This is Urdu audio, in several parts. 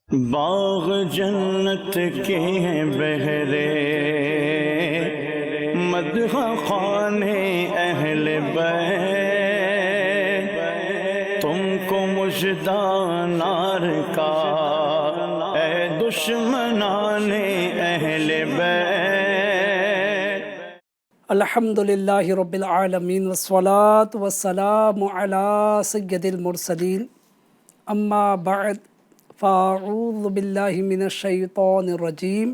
باغ جنت کے ہیں بہرے، مدح خانے اہل بیت، تم کو مژدہ نار کا اے دشمنان اہل بیت۔ الحمدللہ رب العالمین والصلاة والسلام علی سید المرسلین، اما بعد فاعوذ باللہ من الشیطان الرجیم،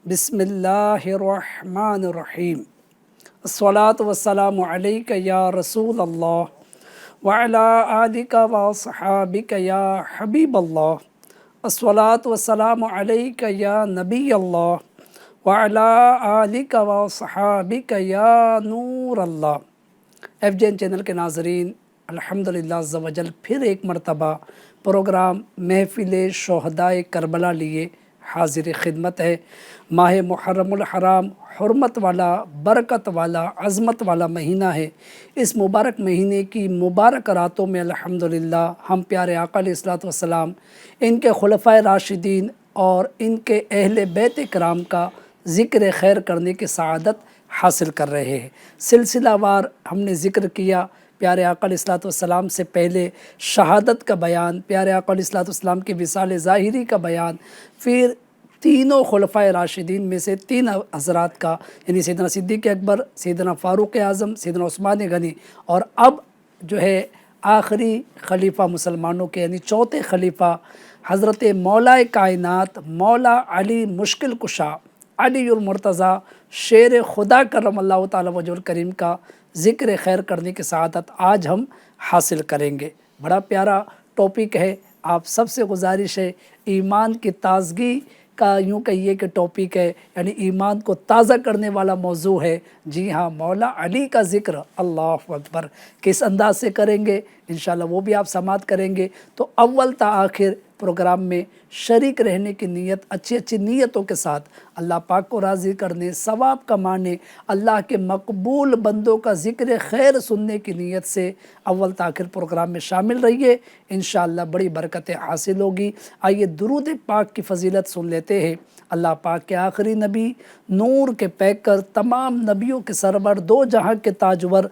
بسم اللہ الرحمن الرحیم۔ الصلاة والسلام علیک یا رسول اللہ وعلی آلک وصحابک یا حبیب اللہ۔ الصلاة والسلام علیک یا نبی اللہ وعلی آلک وصحابک یا نور اللہ۔ ایف جے این چینل کے ناظرین، الحمدللہ عز و جل پھر ایک مرتبہ پروگرام محفل شہدائے کربلا لیے حاضر خدمت ہے۔ ماہ محرم الحرام حرمت والا، برکت والا، عظمت والا مہینہ ہے۔ اس مبارک مہینے کی مبارک راتوں میں الحمدللہ ہم پیارے آقا علیہ الصلوۃ والسلام، ان کے خلفائے راشدین اور ان کے اہل بیت کرام کا ذکر خیر کرنے کی سعادت حاصل کر رہے ہیں۔ سلسلہ وار ہم نے ذکر کیا پیارے آقا علیہ الصلوۃ والسلام سے پہلے شہادت کا بیان، پیارے آقا علیہ الصلوۃ والسلام کی وصال ظاہری کا بیان، پھر تینوں خلفائے راشدین میں سے تین حضرات کا، یعنی سیدنا صدیق اکبر، سیدنا فاروق اعظم، سیدنا عثمان غنی، اور اب جو ہے آخری خلیفہ مسلمانوں کے یعنی چوتھے خلیفہ حضرت مولا کائنات مولا علی مشکل کشا علی المرتضیٰ شیر خدا کرم اللہ تعالیٰ وجہ الکریم کا ذکر خیر کرنے کی سعادت آج ہم حاصل کریں گے۔ بڑا پیارا ٹاپک ہے، آپ سب سے گزارش ہے، ایمان کی تازگی کا یوں کہیے کہ ٹاپک ہے، یعنی ایمان کو تازہ کرنے والا موضوع ہے۔ جی ہاں، مولا علی کا ذکر، اللہ اکبر، کس انداز سے کریں گے انشاءاللہ وہ بھی آپ سماعت کریں گے۔ تو اول تا آخر پروگرام میں شریک رہنے کی نیت، اچھی اچھی نیتوں کے ساتھ اللہ پاک کو راضی کرنے، ثواب کمانے، اللہ کے مقبول بندوں کا ذکر خیر سننے کی نیت سے اول تا آخر پروگرام میں شامل رہیے، انشاءاللہ بڑی برکتیں حاصل ہوگی۔ آئیے درود پاک کی فضیلت سن لیتے ہیں۔ اللہ پاک کے آخری نبی، نور کے پیکر، تمام نبیوں کے سرور، دو جہاں کے تاجور،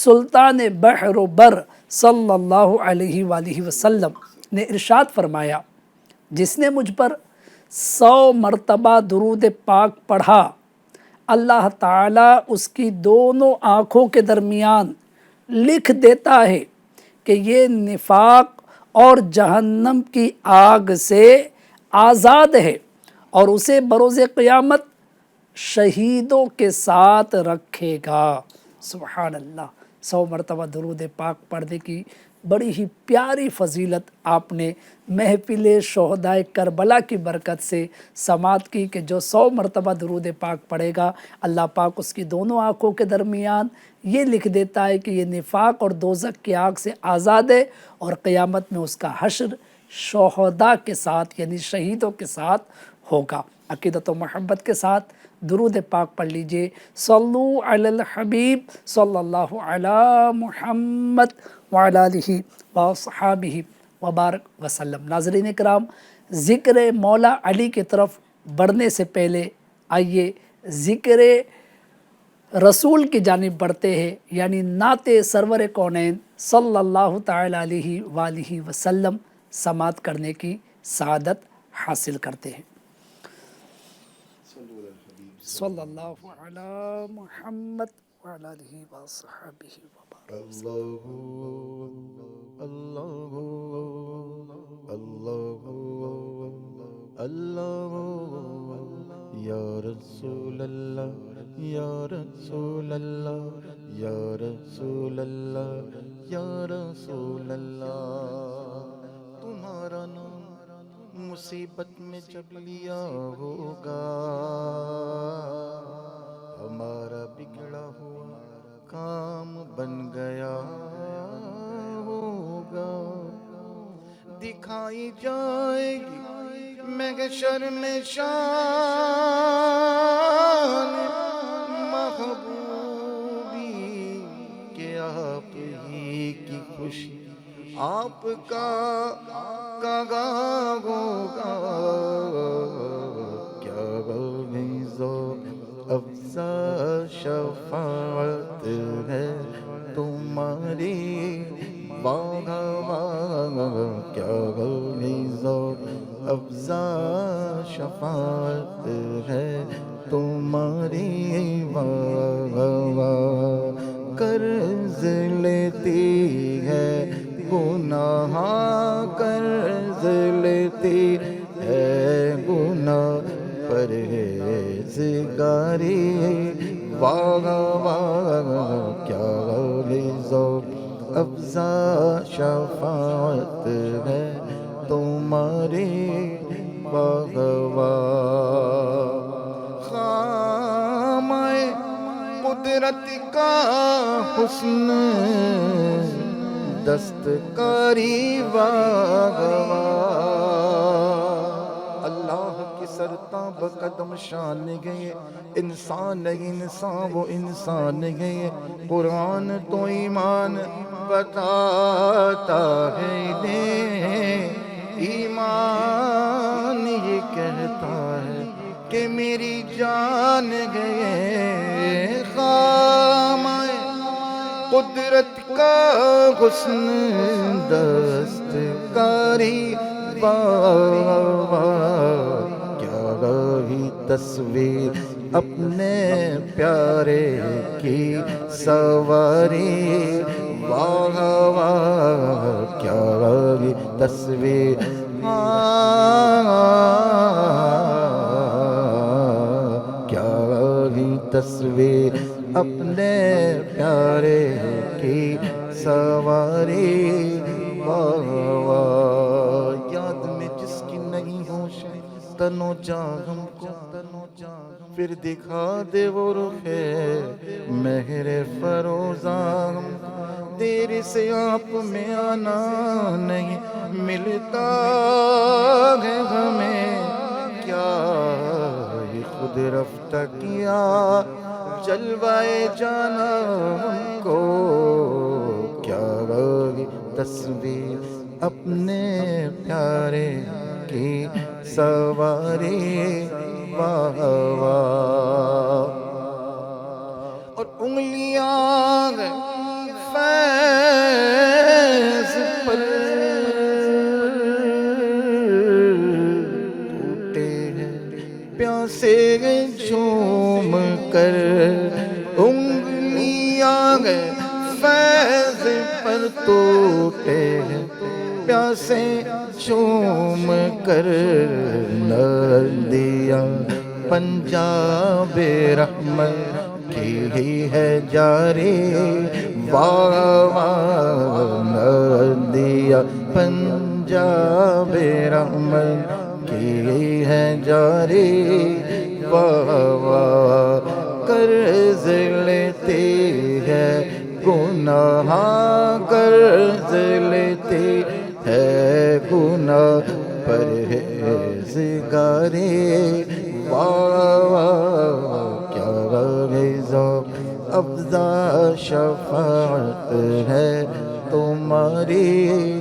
سلطان بحر و بر صلی اللہ علیہ وآلہ وسلم نے ارشاد فرمایا، جس نے مجھ پر 100 مرتبہ درود پاک پڑھا، اللہ تعالیٰ اس کی دونوں آنکھوں کے درمیان لکھ دیتا ہے کہ یہ نفاق اور جہنم کی آگ سے آزاد ہے، اور اسے بروز قیامت شہیدوں کے ساتھ رکھے گا۔ سبحان اللہ، 100 مرتبہ درود پاک پڑھنے کی بڑی ہی پیاری فضیلت آپ نے محفل شہدائے کربلا کی برکت سے سماعت کی کہ جو 100 مرتبہ درود پاک پڑھے گا، اللہ پاک اس کی دونوں آنکھوں کے درمیان یہ لکھ دیتا ہے کہ یہ نفاق اور دوزخ کی آگ سے آزاد ہے، اور قیامت میں اس کا حشر شہداء کے ساتھ یعنی شہیدوں کے ساتھ ہوگا۔ عقیدت و محبت کے ساتھ درود پاک پڑھ لیجئے۔ صلو علی الحبیب صلی اللہ علی محمد وعلی آلہ وصحابہ وبارک وسلم۔ ناظرین اکرام، ذکر مولا علی کی طرف بڑھنے سے پہلے آئیے ذکر رسول کی جانب بڑھتے ہیں، یعنی نعت سرور کونین صلی اللہ تعالی علیہ وآلہ وسلم سماعت کرنے کی سعادت حاصل کرتے ہیں۔ صلی اللہ علی محمد وعلی آلہ وصحبہ وبارک۔ اللہ اللہ اللہ اللہ یا رسول اللہ یا رسول اللہ یا رسول اللہ یا رسول اللہ، تمہارا نام مصیبت میں جب لیا ہوگا، ہمارا بگڑا ہوا کام بن گیا ہوگا، دکھائی جائے گی محشر میں شان محبوبی کہ آپ ہی کی خوشی، آپ کا کہا ہوگا کیا غیظو افزا شفاعت ہے تمہاری کیا غیظو افزا شفاعت ہے تمہاری قرض لیتی ہے گناہ قرض لیتی ہے گناہ پرہیزگاری کیا غیظو افزا شفاعت ہے تمہاری خامۂ قدرت کا حسن دستکاری اللہ کی سرتاب قدم شان گئے انسان وہ انسان گئے قرآن تو ایمان بتاتا ہے ایمان یہ کہتا ہے کہ میری جان گئے خامۂ قدرت کا حسن دستکاری کیا رہی تصویر اپنے پیارے کی سواری کیا رہی تصویر کیا رہی تصویر اپنے پیارے کی سواری یاد میں جس کی نہیں ہوش تنو جاہم کو پھر دکھا دے وہ رخ مہر فروزاں دیر سے آپ میں آنا نہیں ملتا ہے ہمیں کیا یہ خود رفتہ کیا جلوائے جانا ہم کو کیا رہی تصویر اپنے پیارے کی سواری اور انگلیاں فیض پر ٹوٹے ہیں پیاسے جھوم کر انگلیاں فیض پر ٹوٹے ہیں پیاسے جھوم کر ندیاں پنجاب رحمت کی ہی ہے جاری ندیاں پنجاب رحمت کی ہی ہے جاری قرض لیتی ہے گناہ قرض لیتی ہے گناہ پرہیزگاری کیا غیظو افزا شفاعت ہے تمہاری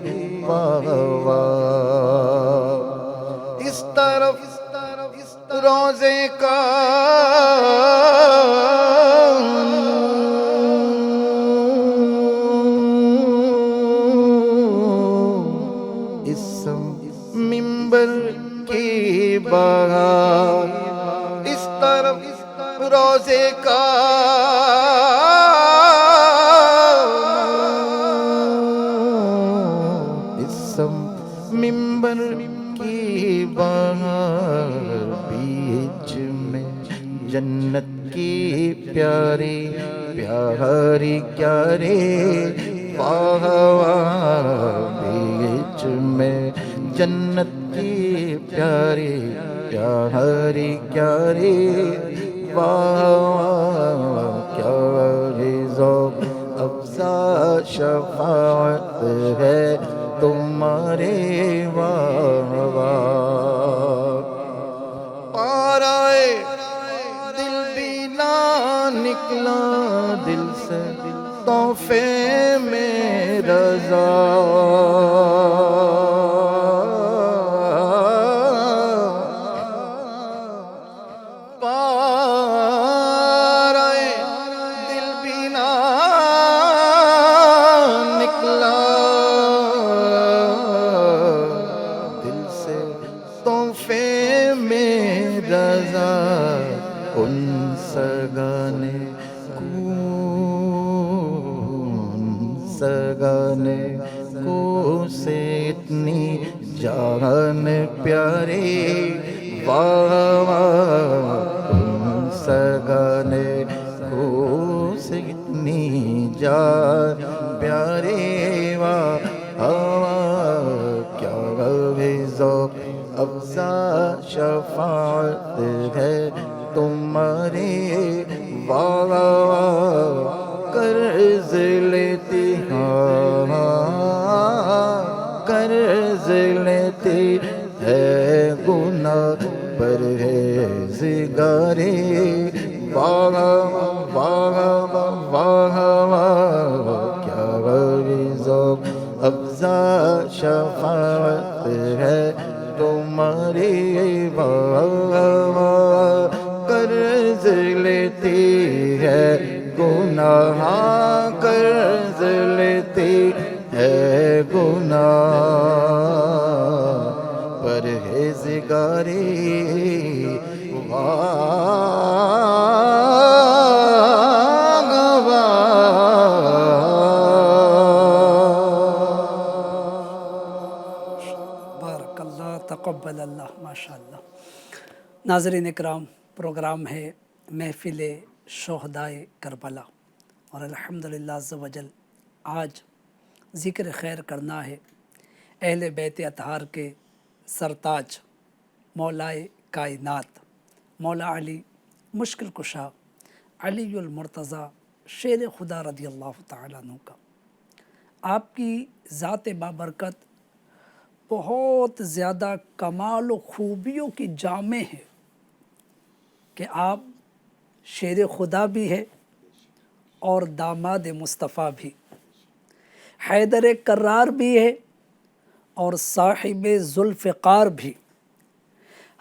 اس طرف روزے کا منبر کی بہار اس طرف روزے کا اس منبر کی بہار بیچ میں جنت کی پیاری پیاری پیاری بیچ میں جنت کی پیاری پیاری پیاری کیا غیظو افزا شفاعت ہے تمہارے پارائے دل بھی نہ نکلا دل سے تحفے میں رضا میں رضا ان سگانے سگانے کو سے اتنی جان پیارے واہ ان سگانے کو سے اتنی جان پیارے واہ کیا ذوق افزا شفاعت ہے تمہاری واہ قرض لیتی قرض لیتی ہے گناہ پرہیزگاری واہ واہ واہ کیا ذوق افزا شفاعت ہے تمہاری واہ قرض لیتی ہے گناہ قرض لیتی ہے گناہ پرہیزگاری بارک اللہ تقبل اللہ ماشاء اللہ۔ ناظرین اکرام، پروگرام ہے محفل شہدائے کربلا، اور الحمدللہ عز و جل آج ذکر خیر کرنا ہے اہل بیت اطہار کے سرتاج مولائے کائنات مولا علی مشکل کشا علی المرتضیٰ شیر خدا رضی اللہ تعالیٰ عنہ کا۔ آپ کی ذات بابرکت بہت زیادہ کمال و خوبیوں کی جامع ہے کہ آپ شیر خدا بھی ہے اور داماد مصطفیٰ بھی، حیدر کرار بھی ہے اور صاحب ذوالفقار بھی،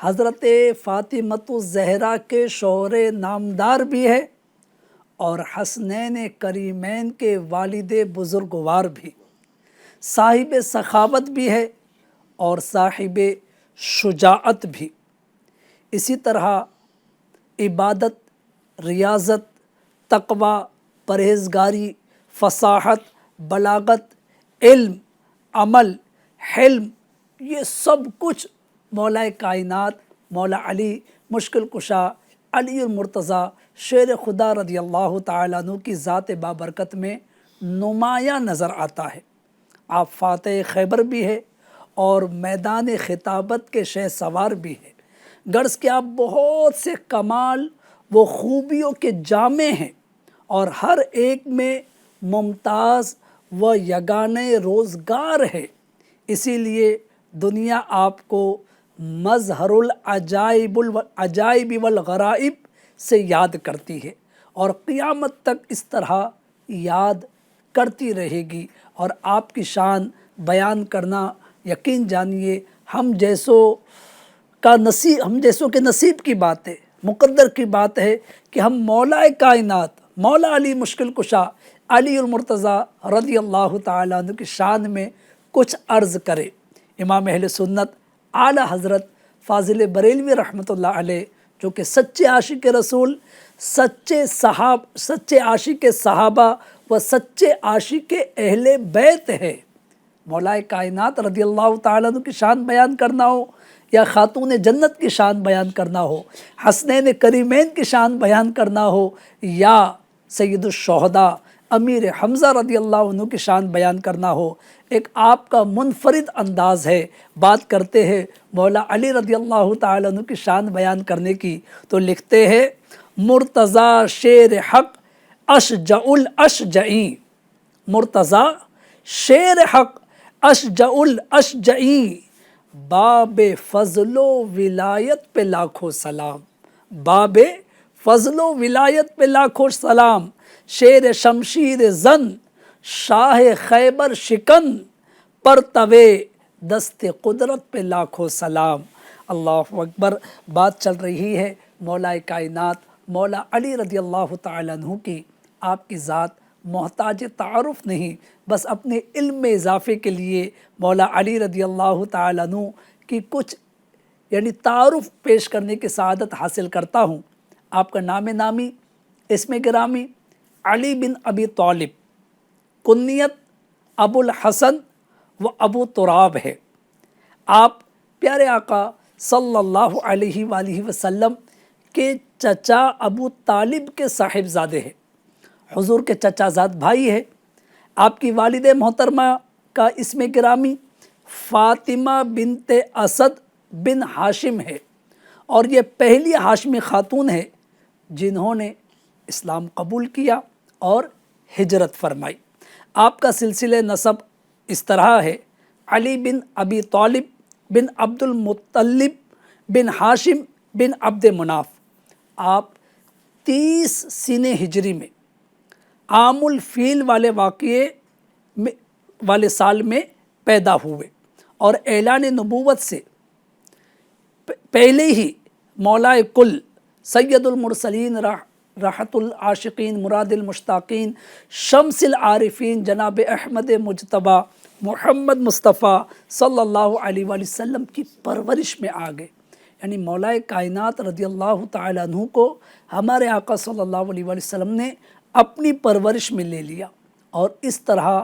حضرت فاطمۃ الزہرا کے شوہر نامدار بھی ہے اور حسنین کریمین کے والد بزرگوار بھی، صاحب سخاوت بھی ہے اور صاحب شجاعت بھی، اسی طرح عبادت، ریاضت، تقوی، پرہیزگاری، فصاحت، بلاغت، علم، عمل، حلم، یہ سب کچھ مولا کائنات مولا علی مشکل کشا علی المرتضیٰ شیر خدا رضی اللہ تعالیٰ عنہ کی ذات بابرکت میں نمایاں نظر آتا ہے۔ آپ فاتح خیبر بھی ہے اور میدان خطابت کے شہ سوار بھی ہے، غرض کہ آپ بہت سے کمال و خوبیوں کے جامع ہیں اور ہر ایک میں ممتاز و یگانہ روزگار ہے، اسی لیے دنیا آپ کو مظہر العجائب والغرائب سے یاد کرتی ہے اور قیامت تک اس طرح یاد کرتی رہے گی، اور آپ کی شان بیان کرنا یقین جانیے ہم جیسوں کے نصیب کی بات ہے، مقدر کی بات ہے کہ ہم مولا کائنات مولا علی مشکل کشا علی المرتضیٰ رضی اللہ تعالیٰ عنہ کی شان میں کچھ عرض کرے۔ امام اہل سنت اعلیٰ حضرت فاضل بریلوی رحمۃ اللہ علیہ، جو کہ سچے عاشق رسول، سچے عاشق صحابہ و سچے عاشق اہل بیت ہے، مولا کائنات رضی اللہ تعالیٰ عنہ کی شان بیان کرنا ہو یا خاتون جنت کی شان بیان کرنا ہو، حسنین کریمین کی شان بیان کرنا ہو یا سید الشہداء امیر حمزہ رضی اللہ عنہ کی شان بیان کرنا ہو، ایک آپ کا منفرد انداز ہے۔ بات کرتے ہیں مولا علی رضی اللہ تعالیٰ عنہ کی شان بیان کرنے کی تو لکھتے ہیں مرتضیٰ شیر حق اشجع الاشجعی، مرتضیٰ شیر حق اشجع الاشجعی، باب فضل و ولایت پہ لاکھوں سلام، باب فضل و ولایت پہ لاکھوں سلام، شیر شمشیر زن شاہ خیبر شکن، پرتوے دست قدرت پہ لاکھوں سلام۔ اللہ اکبر۔ بات چل رہی ہے مولا کائنات مولا علی رضی اللہ تعالیٰ عنہ کی۔ آپ کی ذات محتاج تعارف نہیں، بس اپنے علم میں اضافے کے لیے مولا علی رضی اللہ تعالیٰ عنہ کی کچھ یعنی تعارف پیش کرنے کی سعادت حاصل کرتا ہوں۔ آپ کا نام نامی، اسم گرامی علی بن ابی طالب، کنیت ابو الحسن و ابو تراب ہے۔ آپ پیارے آقا صلی اللہ علیہ وآلہ وسلم کے چچا ابو طالب کے صاحبزادے ہیں، حضور کے چچا زاد بھائی ہے۔ آپ کی والد محترمہ کا اسم گرامی فاطمہ بنت اسد بن ہاشم ہے، اور یہ پہلی ہاشمی خاتون ہے جنہوں نے اسلام قبول کیا اور ہجرت فرمائی۔ آپ کا سلسلہ نسب اس طرح ہے: علی بن ابی طالب بن عبد المطلب بن ہاشم بن عبد مناف۔ آپ 30 سنہ ہجری میں عام الفیل والے واقعے والے سال میں پیدا ہوئے، اور اعلان نبوت سے پہلے ہی مولا کل سید المرسلین راحت العاشقین مراد المشتاقین شمس العارفین جناب احمد مجتبیٰ محمد مصطفیٰ صلی اللہ علیہ وآلہ وسلم کی پرورش میں آ گئے۔ یعنی مولا کائنات رضی اللہ تعالیٰ عنہ کو ہمارے آقا صلی اللہ علیہ وآلہ وسلم نے اپنی پرورش میں لے لیا، اور اس طرح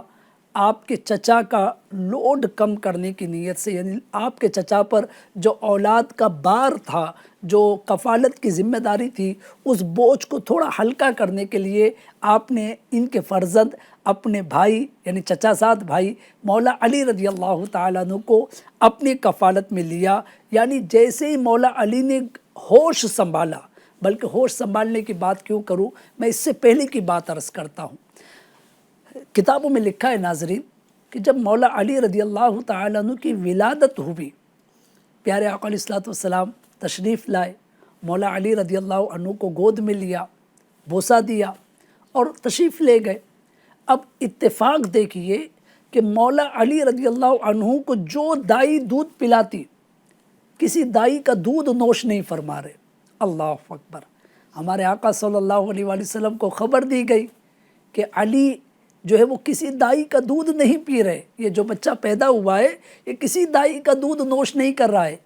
آپ کے چچا کا لوڈ کم کرنے کی نیت سے، یعنی آپ کے چچا پر جو اولاد کا بار تھا، جو کفالت کی ذمہ داری تھی، اس بوجھ کو تھوڑا ہلکا کرنے کے لیے آپ نے ان کے فرزند اپنے بھائی یعنی چچا زاد بھائی مولا علی رضی اللہ تعالیٰ عنہ کو اپنی کفالت میں لیا۔ یعنی جیسے ہی مولا علی نے ہوش سنبھالا، بلکہ ہوش سنبھالنے کی بات کیوں کروں، میں اس سے پہلے کی بات عرض کرتا ہوں۔ کتابوں میں لکھا ہے ناظرین کہ جب مولا علی رضی اللہ تعالیٰ عنہ کی ولادت ہوئی، پیارے آقا علیہ الصلوۃ والسلام تشریف لائے، مولا علی رضی اللہ عنہ کو گود میں لیا، بوسہ دیا اور تشریف لے گئے۔ اب اتفاق دیکھیے کہ مولا علی رضی اللہ عنہ کو جو دائی دودھ پلاتی، کسی دائی کا دودھ نوش نہیں فرما رہے۔ اللہ اکبر! ہمارے آقا صلی اللہ علیہ وآلہ وسلم کو خبر دی گئی کہ علی جو ہے وہ کسی دائی کا دودھ نہیں پی رہے، یہ جو بچہ پیدا ہوا ہے یہ کسی دائی کا دودھ نوش نہیں کر رہا ہے۔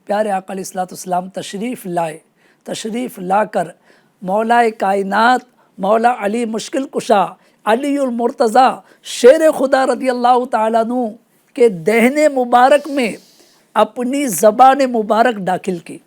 پیارے آقا علیہ الصلوۃ والسلام تشریف لائے، تشریف لا کر مولا کائنات مولا علی مشکل کشا علی المرتضیٰ شیر خدا رضی اللہ تعالیٰ عنہ کے دہنے مبارک میں اپنی زبان مبارک داخل کی،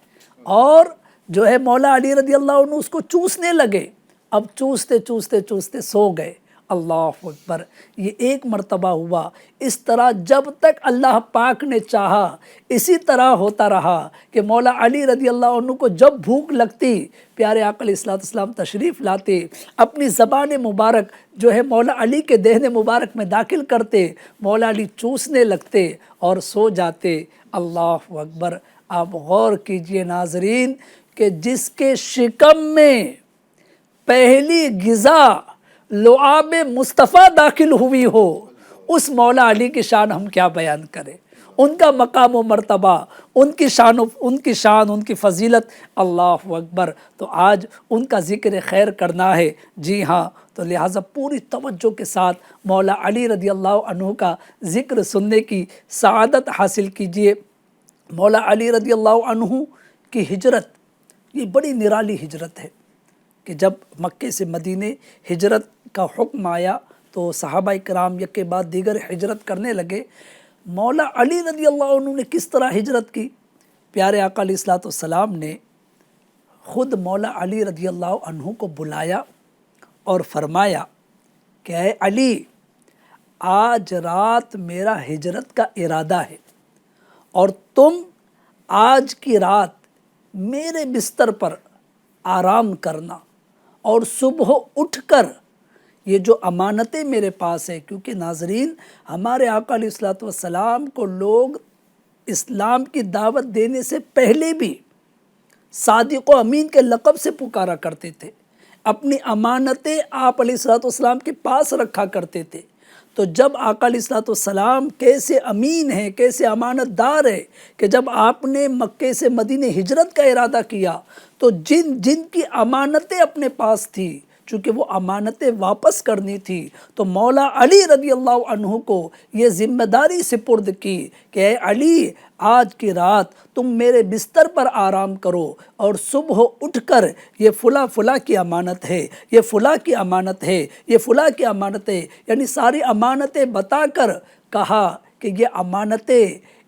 اور جو ہے مولا علی رضی اللہ عنہ اس کو چوسنے لگے۔ اب چوستے چوستے چوستے سو گئے۔ اللہ اکبر! یہ ایک مرتبہ ہوا۔ اس طرح جب تک اللہ پاک نے چاہا اسی طرح ہوتا رہا کہ مولا علی رضی اللہ عنہ کو جب بھوک لگتی، پیارے آقا علیہ الصلوۃ والسلام تشریف لاتے، اپنی زبان مبارک جو ہے مولا علی کے دہن مبارک میں داخل کرتے، مولا علی چوسنے لگتے اور سو جاتے۔ اللہ اکبر! آپ غور کیجئے ناظرین کہ جس کے شکم میں پہلی غذا لعاب مصطفیٰ داخل ہوئی ہو، اس مولا علی کی شان ہم کیا بیان کریں، ان کا مقام و مرتبہ، ان کی شان ان کی فضیلت۔ اللہ اکبر! تو آج ان کا ذکر خیر کرنا ہے، جی ہاں، تو لہٰذا پوری توجہ کے ساتھ مولا علی رضی اللہ عنہ کا ذکر سننے کی سعادت حاصل کیجئے۔ مولا علی رضی اللہ عنہ کی ہجرت یہ بڑی نرالی ہجرت ہے کہ جب مکے سے مدینے ہجرت کا حکم آیا تو صحابہ کرام یک کے بعد دیگر ہجرت کرنے لگے۔ مولا علی رضی اللہ عنہ نے کس طرح ہجرت کی؟ پیارے آقا علیہ الصلوۃ والسلام نے خود مولا علی رضی اللہ عنہ کو بلایا اور فرمایا کہ اے علی، آج رات میرا ہجرت کا ارادہ ہے، اور تم آج کی رات میرے بستر پر آرام کرنا، اور صبح اٹھ کر یہ جو امانتیں میرے پاس ہے، کیونکہ ناظرین ہمارے آقا علیہ الصلوۃ والسلام کو لوگ اسلام کی دعوت دینے سے پہلے بھی صادق و امین کے لقب سے پکارا کرتے تھے، اپنی امانتیں آپ علیہ الصلوۃ والسلام کے پاس رکھا کرتے تھے۔ تو جب آقا علیہ الصلوۃ والسلام کیسے امین ہیں، کیسے امانت دار ہے کہ جب آپ نے مکے سے مدینے ہجرت کا ارادہ کیا تو جن کی امانتیں اپنے پاس تھی، چونکہ وہ امانتیں واپس کرنی تھی تو مولا علی رضی اللہ عنہ کو یہ ذمہ داری سپرد کی کہ اے علی آج کی رات تم میرے بستر پر آرام کرو اور صبح اٹھ کر یہ فلاں کی امانت ہے، یہ فلاں کی امانت ہے، یہ فلاں کی امانت ہے، یعنی ساری امانتیں بتا کر کہا کہ یہ امانتیں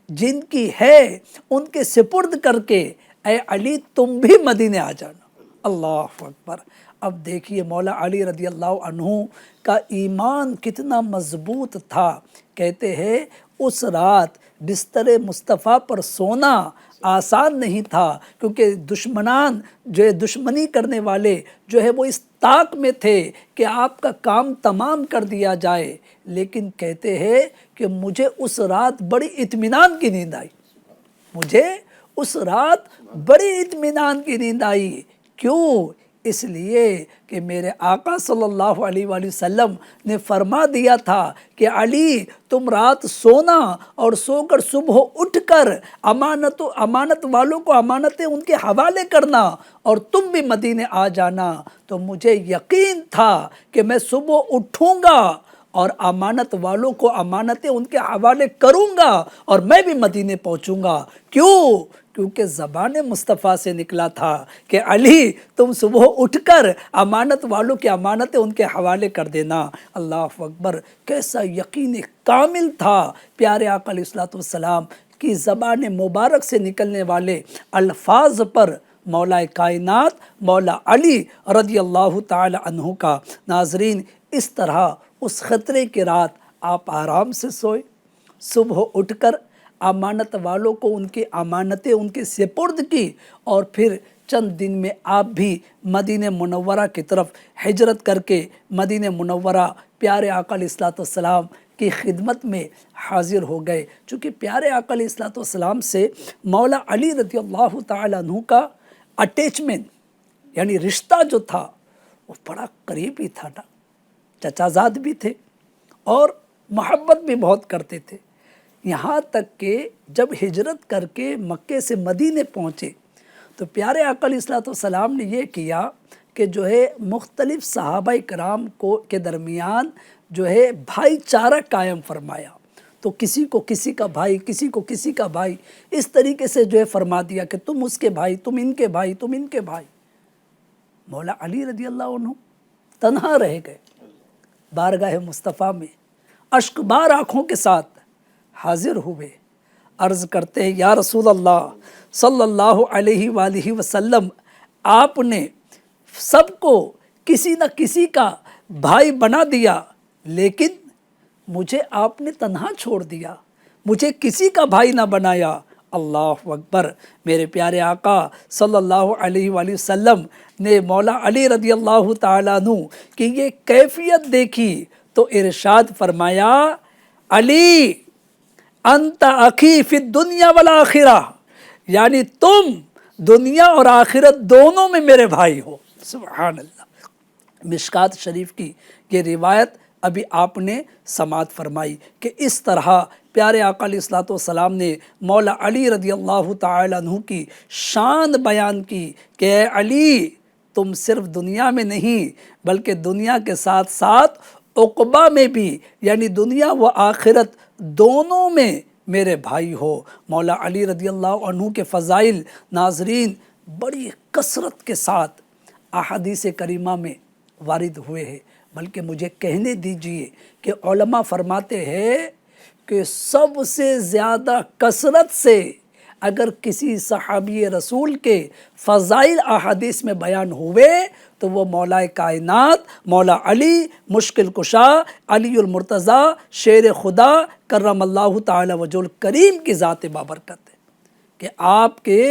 جن کی ہے ان کے سپرد کر کے اے علی تم بھی مدینے آ جانا۔ اللہ اکبر۔ اب دیکھیے مولا علی رضی اللہ عنہ کا ایمان کتنا مضبوط تھا۔ کہتے ہیں اس رات بستر مصطفیٰ پر سونا آسان نہیں تھا، کیونکہ دشمنان جو ہے دشمنی کرنے والے جو ہے وہ اس طاق میں تھے کہ آپ کا کام تمام کر دیا جائے، لیکن کہتے ہیں کہ مجھے اس رات بڑی اطمینان کی نیند آئی، مجھے اس رات بڑی اطمینان کی نیند آئی۔ کیوں؟ اس لیے کہ میرے آقا صلی اللہ علیہ وآلہ وسلم نے فرما دیا تھا کہ علی تم رات سونا اور سو کر صبح اٹھ کر امانت والوں کو امانتیں ان کے حوالے کرنا اور تم بھی مدینے آ جانا۔ تو مجھے یقین تھا کہ میں صبح اٹھوں گا اور امانت والوں کو امانتیں ان کے حوالے کروں گا اور میں بھی مدینے پہنچوں گا۔ کیوں؟ کیونکہ زبان مصطفیٰ سے نکلا تھا کہ علی تم صبح اٹھ کر امانت والوں کی امانتیں ان کے حوالے کر دینا۔ اللہ اکبر۔ کیسا یقین کامل تھا پیارے آقا علیہ الصلوۃ والسلام کی زبان مبارک سے نکلنے والے الفاظ پر مولا کائنات مولا علی رضی اللہ تعالی عنہ کا۔ ناظرین، اس طرح اس خطرے کی رات آپ آرام سے سوئے، صبح اٹھ کر امانت والوں کو ان کی امانتیں ان کے سپرد کی، اور پھر چند دن میں آپ بھی مدینہ منورہ کی طرف ہجرت کر کے مدینہ منورہ پیارے آقا علیہ الصلوۃ والسلام کی خدمت میں حاضر ہو گئے۔ چونکہ پیارے آقا علیہ الصلوۃ والسلام سے مولا علی رضی اللہ تعالی عنہ کا اٹیچمنٹ یعنی رشتہ جو تھا وہ بڑا قریبی تھا نا، چچا زاد بھی تھے اور محبت بھی بہت کرتے تھے۔ یہاں تک کہ جب ہجرت کر کے مکے سے مدینے پہنچے تو پیارے آقا علیہ الصلوۃ والسلام نے یہ کیا کہ جو ہے مختلف صحابہ کرام کے درمیان جو ہے بھائی چارہ قائم فرمایا۔ تو کسی کو کسی کا بھائی، کسی کو کسی کا بھائی، اس طریقے سے جو ہے فرما دیا کہ تم اس کے بھائی، تم ان کے بھائی، تم ان کے بھائی۔ مولا علی رضی اللہ عنہ تنہا رہ گئے بارگاہ مصطفیٰ میں، اشکبار آنکھوں کے ساتھ حاضر ہوئے، عرض کرتے ہیں یا رسول اللہ صلی اللہ علیہ وآلہ وسلم، آپ نے سب کو کسی نہ کسی کا بھائی بنا دیا، لیکن مجھے آپ نے تنہا چھوڑ دیا، مجھے کسی کا بھائی نہ بنایا۔ اللہ اکبر۔ میرے پیارے آقا صلی اللہ علیہ وآلہ وسلم نے مولا علی رضی اللہ تعالیٰ عنہ کی یہ کیفیت دیکھی تو ارشاد فرمایا، علی انت اخی فی الدنیا والآخرہ، یعنی تم دنیا اور آخرت دونوں میں میرے بھائی ہو۔ سبحان اللہ۔ مشکات شریف کی یہ روایت ابھی آپ نے سماعت فرمائی کہ اس طرح پیارے آقا علیہ الصلوۃ والسلام نے مولا علی رضی اللہ تعالی عنہ کی شان بیان کی کہ اے علی تم صرف دنیا میں نہیں بلکہ دنیا کے ساتھ ساتھ عقبہ میں بھی، یعنی دنیا و آخرت دونوں میں میرے بھائی ہو۔ مولا علی رضی اللہ عنہ کے فضائل ناظرین بڑی کثرت کے ساتھ احادیث کریمہ میں وارد ہوئے ہیں، بلکہ مجھے کہنے دیجئے کہ علماء فرماتے ہیں کہ سب سے زیادہ کثرت سے اگر کسی صحابی رسول کے فضائل احادیث میں بیان ہوئے تو وہ مولا کائنات مولا علی مشکل کشا علی المرتضیٰ شیر خدا کرم اللہ تعالی وجہ الکریم کی ذات بابرکت ہے کہ آپ کے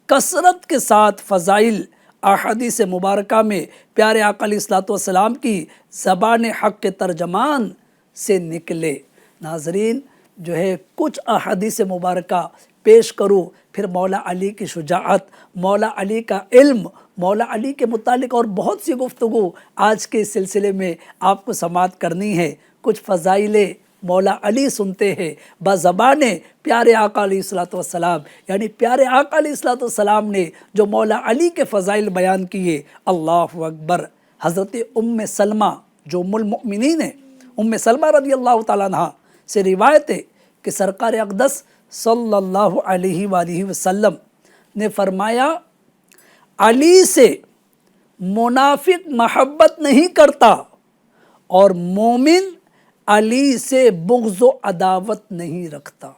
کثرت کے ساتھ فضائل احادیث مبارکہ میں پیارے آقا علیہ الصلوۃ والسلام کی زبان حق کے ترجمان سے نکلے۔ ناظرین جو ہے کچھ احادیث مبارکہ پیش کروں، پھر مولا علی کی شجاعت، مولا علی کا علم، مولا علی کے متعلق اور بہت سی گفتگو آج کے سلسلے میں آپ کو سماعت کرنی ہے۔ کچھ فضائل مولا علی سنتے ہیں بزبان پیارے آقا علیہ الصلوۃ والسلام، یعنی پیارے آقا علیہ الصلوۃ والسلام نے جو مولا علی کے فضائل بیان کیے۔ اللہ اکبر۔ حضرت ام سلمہ جو ام المؤمنین ہے، ام سلمہ رضی اللہ تعالیٰ عنہ سے روایت ہے کہ سرکار اقدس صلی اللہ علیہ وآلہ وسلم نے فرمایا علی سے منافق محبت نہیں کرتا اور مومن علی سے بغض و عداوت نہیں رکھتا۔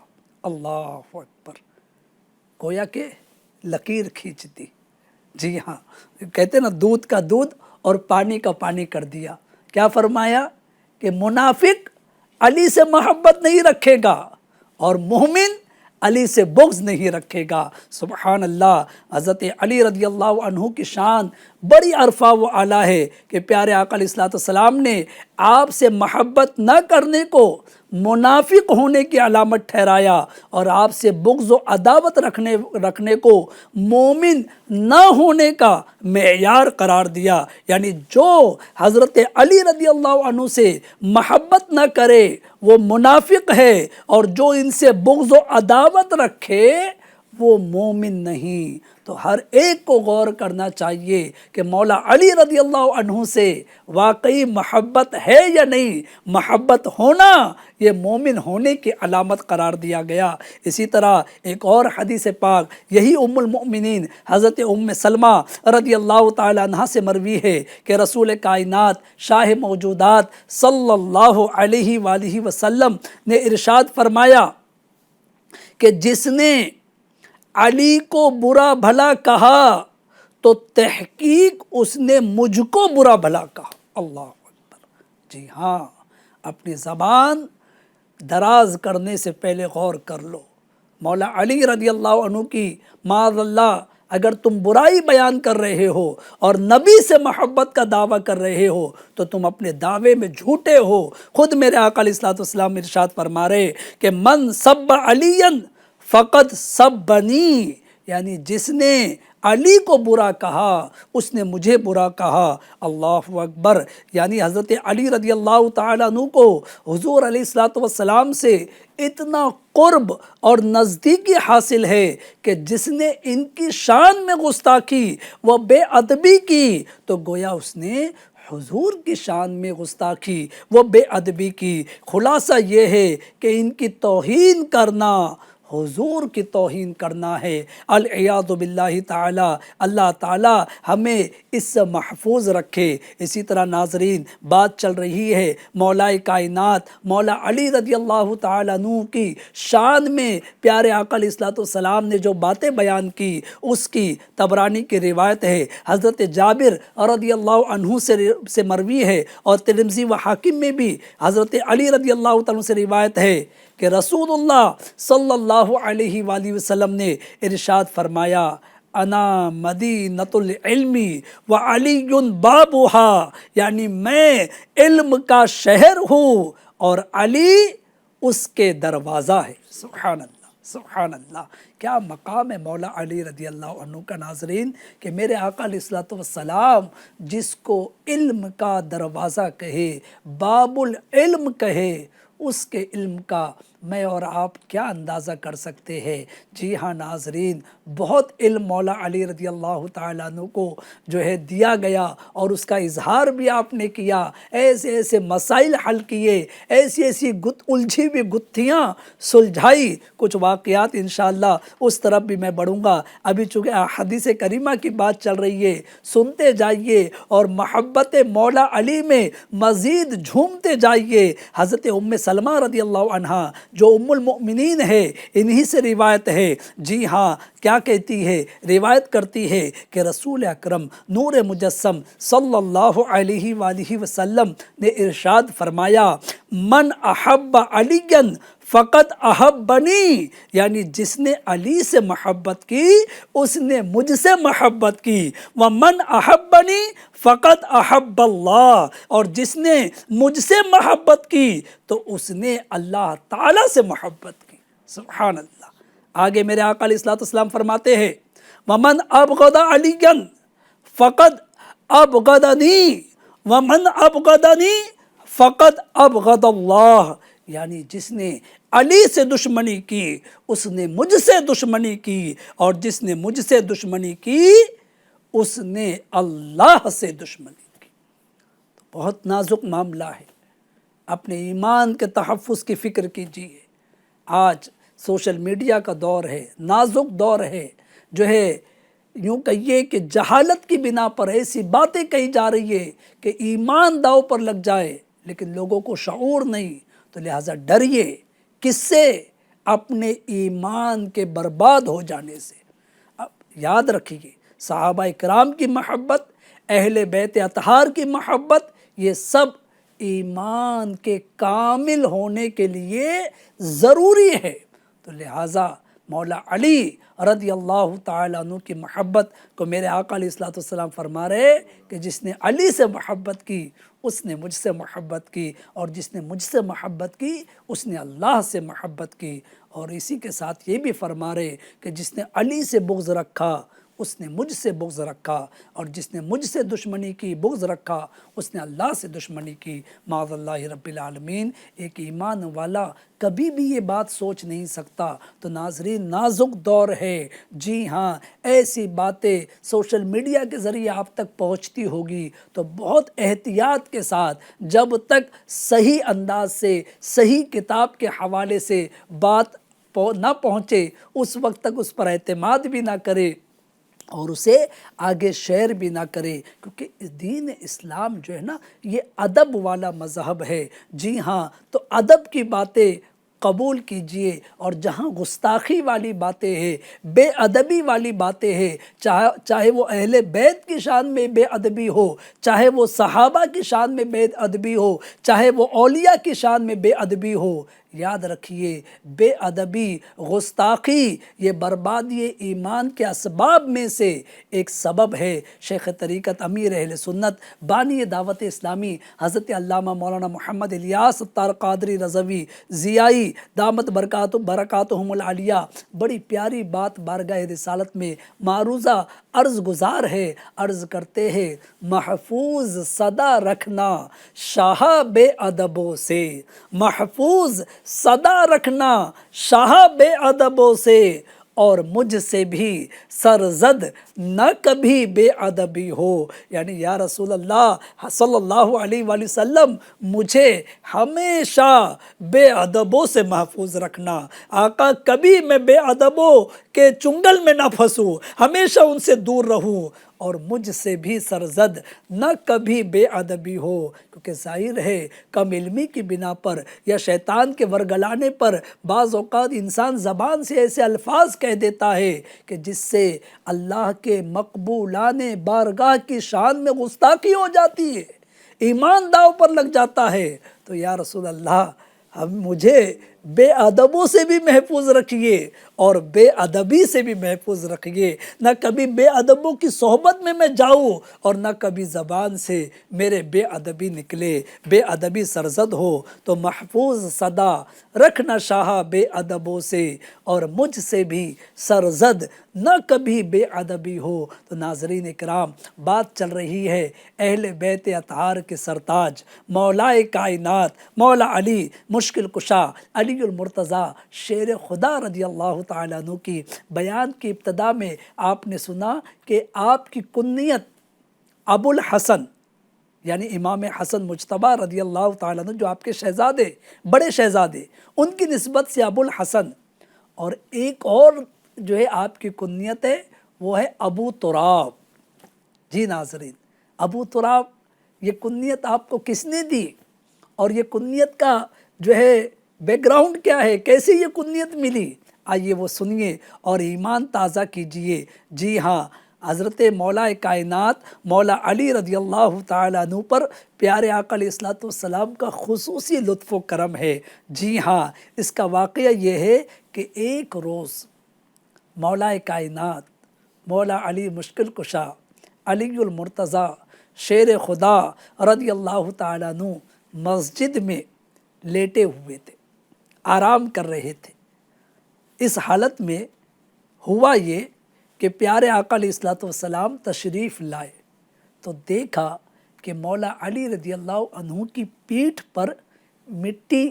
اللہ اکبر، گویا کہ لکیر کھینچ دی۔ جی ہاں، کہتے نا دودھ کا دودھ اور پانی کا پانی کر دیا۔ کیا فرمایا کہ منافق علی سے محبت نہیں رکھے گا اور مومن علی سے بغض نہیں رکھے گا۔ سبحان اللہ، حضرت علی رضی اللہ عنہ کی شان بڑی عرفہ و اعلیٰ ہے کہ پیارے آقا علیہ السلام نے آپ سے محبت نہ کرنے کو منافق ہونے کی علامت ٹھہرایا اور آپ سے بغض و عداوت رکھنے کو مومن نہ ہونے کا معیار قرار دیا۔ یعنی جو حضرت علی رضی اللہ عنہ سے محبت نہ کرے وہ منافق ہے، اور جو ان سے بغض و عداوت رکھے وہ مومن نہیں۔ تو ہر ایک کو غور کرنا چاہیے کہ مولا علی رضی اللہ عنہ سے واقعی محبت ہے یا نہیں۔ محبت ہونا یہ مومن ہونے کی علامت قرار دیا گیا۔ اسی طرح ایک اور حدیث پاک یہی ام المؤمنین حضرت ام سلمہ رضی اللہ تعالی عنہ سے مروی ہے کہ رسول کائنات شاہ موجودات صلی اللہ علیہ وآلہ وسلم نے ارشاد فرمایا کہ جس نے علی کو برا بھلا کہا تو تحقیق اس نے مجھ کو برا بھلا کہا۔ اللہ اکبر۔ جی ہاں، اپنی زبان دراز کرنے سے پہلے غور کر لو۔ مولا علی رضی اللہ عنہ کی معاذ اللہ اگر تم برائی بیان کر رہے ہو اور نبی سے محبت کا دعویٰ کر رہے ہو تو تم اپنے دعوے میں جھوٹے ہو۔ خود میرے آقا علیہ السلام ارشاد فرما رہے کہ من سب علی فقط سبنی، یعنی جس نے علی کو برا کہا اس نے مجھے برا کہا۔ اللہ اکبر، یعنی حضرت علی رضی اللہ تعالیٰ عنہ کو حضور علیہ السلام سے اتنا قرب اور نزدیکی حاصل ہے کہ جس نے ان کی شان میں گستاخی و بے ادبی کی تو گویا اس نے حضور کی شان میں گستاخی وہ بے ادبی کی۔ خلاصہ یہ ہے کہ ان کی توہین کرنا حضور کی توہین کرنا ہے۔ العیاذ باللہ تعالی، اللہ تعالی ہمیں اس سے محفوظ رکھے۔ اسی طرح ناظرین، بات چل رہی ہے مولا کائنات مولا علی رضی اللہ تعالی عنہ کی شان میں پیارے آقا علیہ السلام نے جو باتیں بیان کی اس کی طبرانی کی روایت ہے، حضرت جابر رضی اللہ عنہ سے مروی ہے، اور ترمذی و حاکم میں بھی حضرت علی رضی اللہ تعالی عنہ سے روایت ہے کہ رسول اللہ صلی اللہ علیہ وآلہ وسلم نے ارشاد فرمایا انا مدینۃ العلم وعلی بابھا، یعنی میں علم کا شہر ہوں اور علی اس کے دروازہ ہے۔ سبحان اللہ، سبحان اللہ، کیا مقام ہے مولا علی رضی اللہ عنہ کا ناظرین کہ میرے آقا علیہ السلام جس کو علم کا دروازہ کہے، باب العلم کہے، اس کے علم کا میں اور آپ کیا اندازہ کر سکتے ہیں۔ جی ہاں ناظرین، بہت علم مولا علی رضی اللہ تعالیٰ عنہ کو جو ہے دیا گیا اور اس کا اظہار بھی آپ نے کیا، ایسے ایسے مسائل حل کیے، ایسی ایسی الجھی ہوئی گتھیاں سلجھائی۔ کچھ واقعات انشاءاللہ اس طرف بھی میں بڑھوں گا۔ ابھی چونکہ حدیث کریمہ کی بات چل رہی ہے، سنتے جائیے اور محبت مولا علی میں مزید جھومتے جائیے۔ حضرت ام سلمہ رضی اللہ عنہا جو ام المؤمنین ہے، انہی سے روایت ہے۔ جی ہاں، کیا کہتی ہے؟ روایت کرتی ہے کہ رسول اکرم نور مجسم صلی اللہ علیہ وآلہ وسلم نے ارشاد فرمایا من احب علی فقط احبنی، یعنی جس نے علی سے محبت کی اس نے مجھ سے محبت کی، ومن احبنی فقط احب اللہ، اور جس نے مجھ سے محبت کی تو اس نے اللہ تعالیٰ سے محبت کی۔ سبحان اللہ۔ آگے میرے آقا علیہ السلام فرماتے ہیں ومن ابغض علی فقط ابغضنی، ومن ابغضنی فقط ابغض اللہ، یعنی جس نے علی سے دشمنی کی اس نے مجھ سے دشمنی کی، اور جس نے مجھ سے دشمنی کی اس نے اللہ سے دشمنی کی۔ بہت نازک معاملہ ہے، اپنے ایمان کے تحفظ کی فکر کیجیے۔ آج سوشل میڈیا کا دور ہے، نازک دور ہے، جو ہے یوں کہیے کہ جہالت کی بنا پر ایسی باتیں کہی جا رہی ہے کہ ایمان داؤ پر لگ جائے، لیکن لوگوں کو شعور نہیں۔ تو لہٰذا ڈریے، کس سے؟ اپنے ایمان کے برباد ہو جانے سے۔ اب یاد رکھیے، صحابہ کرام کی محبت، اہل بیت اطہار کی محبت، یہ سب ایمان کے کامل ہونے کے لیے ضروری ہے۔ تو لہٰذا مولا علی رضی اللہ تعالیٰ عنہ کی محبت کو میرے آقا علیہ الصلوۃ والسلام فرما رہے کہ جس نے علی سے محبت کی اس نے مجھ سے محبت کی، اور جس نے مجھ سے محبت کی اس نے اللہ سے محبت کی۔ اور اسی کے ساتھ یہ بھی فرما رہے کہ جس نے علی سے بغض رکھا اس نے مجھ سے بغض رکھا، اور جس نے مجھ سے دشمنی کی، بغض رکھا، اس نے اللہ سے دشمنی کی، معاذ اللہ رب العالمین۔ ایک ایمان والا کبھی بھی یہ بات سوچ نہیں سکتا۔ تو ناظرین، نازک دور ہے، جی ہاں، ایسی باتیں سوشل میڈیا کے ذریعے آپ تک پہنچتی ہوگی تو بہت احتیاط کے ساتھ، جب تک صحیح انداز سے، صحیح کتاب کے حوالے سے بات نہ پہنچے اس وقت تک اس پر اعتماد بھی نہ کرے اور اسے آگے شیئر بھی نہ کرے، کیونکہ دین اسلام جو ہے نا، یہ ادب والا مذہب ہے۔ جی ہاں، تو ادب کی باتیں قبول کیجئے، اور جہاں گستاخی والی باتیں ہیں، بے ادبی والی باتیں ہیں، چاہے وہ اہل بیت کی شان میں بے ادبی ہو، چاہے وہ صحابہ کی شان میں بے ادبی ہو، چاہے وہ اولیاء کی شان میں بے ادبی ہو، یاد رکھیے، بے ادبی، گستاخی، یہ بربادی ایمان کے اسباب میں سے ایک سبب ہے۔ شیخ طریقت، امیر اہل سنت، بانی دعوت اسلامی حضرت علامہ مولانا محمد الیاس اتار قادری رضوی ضیائی دامت برکاتہم العالیہ بڑی پیاری بات بارگاہ رسالت میں معروضہ عرض گزار ہے، عرض کرتے ہیں، محفوظ صدا رکھنا شاہ بے ادبوں سے، محفوظ صدا رکھنا شاہ بے ادبوں سے، اور مجھ سے بھی سرزد نہ کبھی بے ادبی ہو۔ یعنی یا رسول اللہ صلی اللہ علیہ وآلہ وسلم، مجھے ہمیشہ بے ادبوں سے محفوظ رکھنا۔ آقا، کبھی میں بے ادبوں کے چنگل میں نہ پھنسوں، ہمیشہ ان سے دور رہوں، اور مجھ سے بھی سرزد نہ کبھی بے ادبی ہو۔ کیونکہ ظاہر ہے کم علمی کی بنا پر یا شیطان کے ورگلانے پر بعض اوقات انسان زبان سے ایسے الفاظ کہہ دیتا ہے کہ جس سے اللہ کے مقبولان بارگاہ کی شان میں گستاخی ہو جاتی ہے، ایمان داؤ پر لگ جاتا ہے۔ تو یا رسول اللہ، مجھے بے ادبوں سے بھی محفوظ رکھیے اور بے ادبی سے بھی محفوظ رکھیے، نہ کبھی بے ادبوں کی صحبت میں جاؤں اور نہ کبھی زبان سے میرے بے ادبی نکلے، بے ادبی سرزد ہو۔ تو محفوظ صدا رکھنا شاہ بے ادبوں سے، اور مجھ سے بھی سرزد نہ کبھی بے ادبی ہو۔ تو ناظرین اکرام، بات چل رہی ہے اہل بیت اطہار کے سرتاج مولائے کائنات مولا علی مشکل کشا علی المرتضیٰ شیر خدا رضی اللہ تعالیٰ عنہ کی بیان کی ابتدا میں آپ نے سنا کہ آپ کی کنیت ابو الحسن، یعنی امام حسن مجتبیٰ رضی اللہ تعالیٰ عنہ جو آپ کے شہزادے، بڑے شہزادے، ان کی نسبت سے ابو الحسن، اور ایک اور جو ہے آپ کی کنیت ہے وہ ہے ابو تراب۔ جی ناظرین، ابو تراب، یہ کنیت آپ کو کس نے دی، اور یہ کنیت کا جو ہے بیک گراؤنڈ کیا ہے، کیسے یہ کنیت ملی؟ آئیے وہ سنیے اور ایمان تازہ کیجئے۔ جی ہاں، حضرت مولا کائنات مولا علی رضی اللہ تعالیٰ عنہ پر پیارے آقا علیہ الصلوۃ والسلام کا خصوصی لطف و کرم ہے۔ جی ہاں، اس کا واقعہ یہ ہے کہ ایک روز مولا کائنات مولا علی مشکل کشا علی المرتضیٰ شیر خدا رضی اللہ تعالیٰ عنہ مسجد میں لیٹے ہوئے تھے، آرام کر رہے تھے۔ اس حالت میں ہوا یہ کہ پیارے آقا علیہ الصلوۃ والسلام تشریف لائے تو دیکھا کہ مولا علی رضی اللہ عنہ کی پیٹھ پر مٹی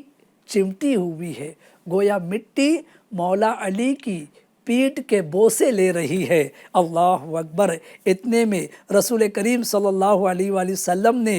چمٹی ہوئی ہے، گویا مٹی مولا علی کی پیٹھ کے بوسے لے رہی ہے۔ اللہ اکبر! اتنے میں رسول کریم صلی اللہ علیہ وآلہ وسلم نے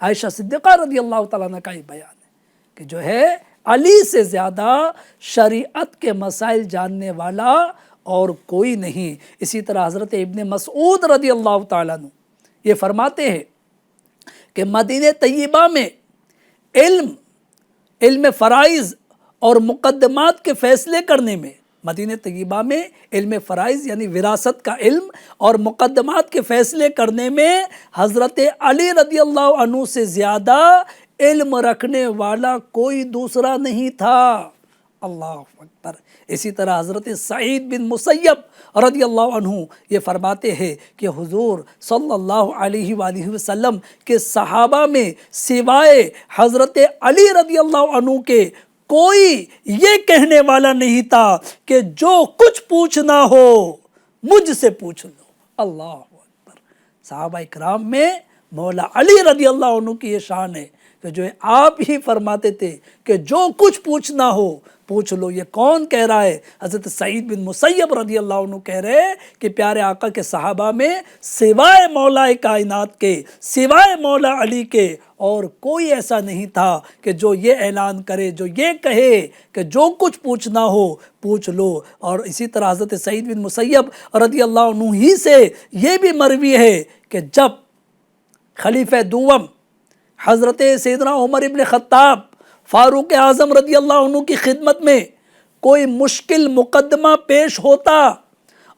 عائشہ صدیقہ رضی اللہ تعالیٰ عنہ کا یہ بیان ہے کہ جو ہے علی سے زیادہ شریعت کے مسائل جاننے والا اور کوئی نہیں۔ اسی طرح حضرت ابن مسعود رضی اللہ تعالیٰ عنہ یہ فرماتے ہیں کہ مدینہ طیبہ میں علم فرائض اور مقدمات کے فیصلے کرنے میں، مدینہ طیبہ میں علم فرائض یعنی وراثت کا علم اور مقدمات کے فیصلے کرنے میں حضرت علی رضی اللہ عنہ سے زیادہ علم رکھنے والا کوئی دوسرا نہیں تھا۔ اللہ اکبر۔ اسی طرح حضرت سعید بن مسیب رضی اللہ عنہ یہ فرماتے ہیں کہ حضور صلی اللہ علیہ وآلہ وسلم کے صحابہ میں سوائے حضرت علی رضی اللہ عنہ کے کوئی یہ کہنے والا نہیں تھا کہ جو کچھ پوچھنا ہو مجھ سے پوچھ لو۔ اللہ اکبر۔ صحابہ اکرام میں مولا علی رضی اللہ عنہ کی یہ شان ہے کہ جو آپ ہی فرماتے تھے کہ جو کچھ پوچھنا ہو پوچھ لو۔ یہ کون کہہ رہا ہے؟ حضرت سعید بن مسیب رضی اللہ عنہ کہہ رہے کہ پیارے آقا کے صحابہ میں سوائے مولا کائنات کے، سوائے مولا علی کے اور کوئی ایسا نہیں تھا کہ جو یہ اعلان کرے، جو یہ کہے کہ جو کچھ پوچھنا ہو پوچھ لو۔ اور اسی طرح حضرت سعید بن مسیب رضی اللہ عنہ ہی سے یہ بھی مروی ہے کہ جب خلیفہ دوم حضرت سیدنا عمر ابن خطاب فاروق اعظم رضی اللہ عنہ کی خدمت میں کوئی مشکل مقدمہ پیش ہوتا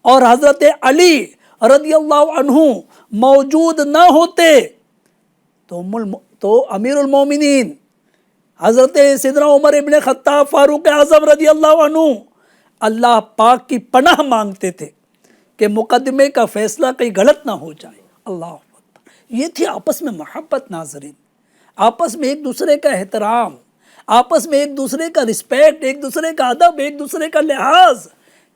اور حضرت علی رضی اللہ عنہ موجود نہ ہوتے تو امیر المومنین حضرت سیدنا عمر ابن خطاب فاروق اعظم رضی اللہ عنہ اللہ پاک کی پناہ مانگتے تھے کہ مقدمے کا فیصلہ کہیں غلط نہ ہو جائے۔ اللہ اکبر۔ یہ تھی آپس میں محبت ناظرین، آپس میں ایک دوسرے کا احترام، آپس میں ایک دوسرے کا رسپیکٹ، ایک دوسرے کا ادب، ایک دوسرے کا لحاظ۔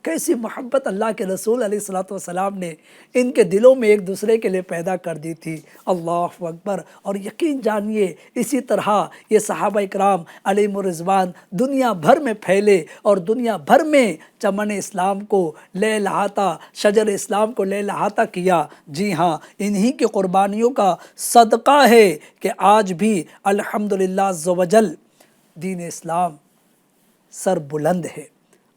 کیسی محبت اللہ کے رسول علیہ الصلوۃ والسلام نے ان کے دلوں میں ایک دوسرے کے لیے پیدا کر دی تھی۔ اللہ اکبر۔ اور یقین جانیے اسی طرح یہ صحابہ اکرام علیہم الرضوان دنیا بھر میں پھیلے اور دنیا بھر میں چمن اسلام کو لے لہاتا، شجر اسلام کو لے لہاتا کیا۔ جی ہاں، انہی کی قربانیوں کا صدقہ ہے کہ آج بھی الحمدللہ عز و جل دین اسلام سر بلند ہے۔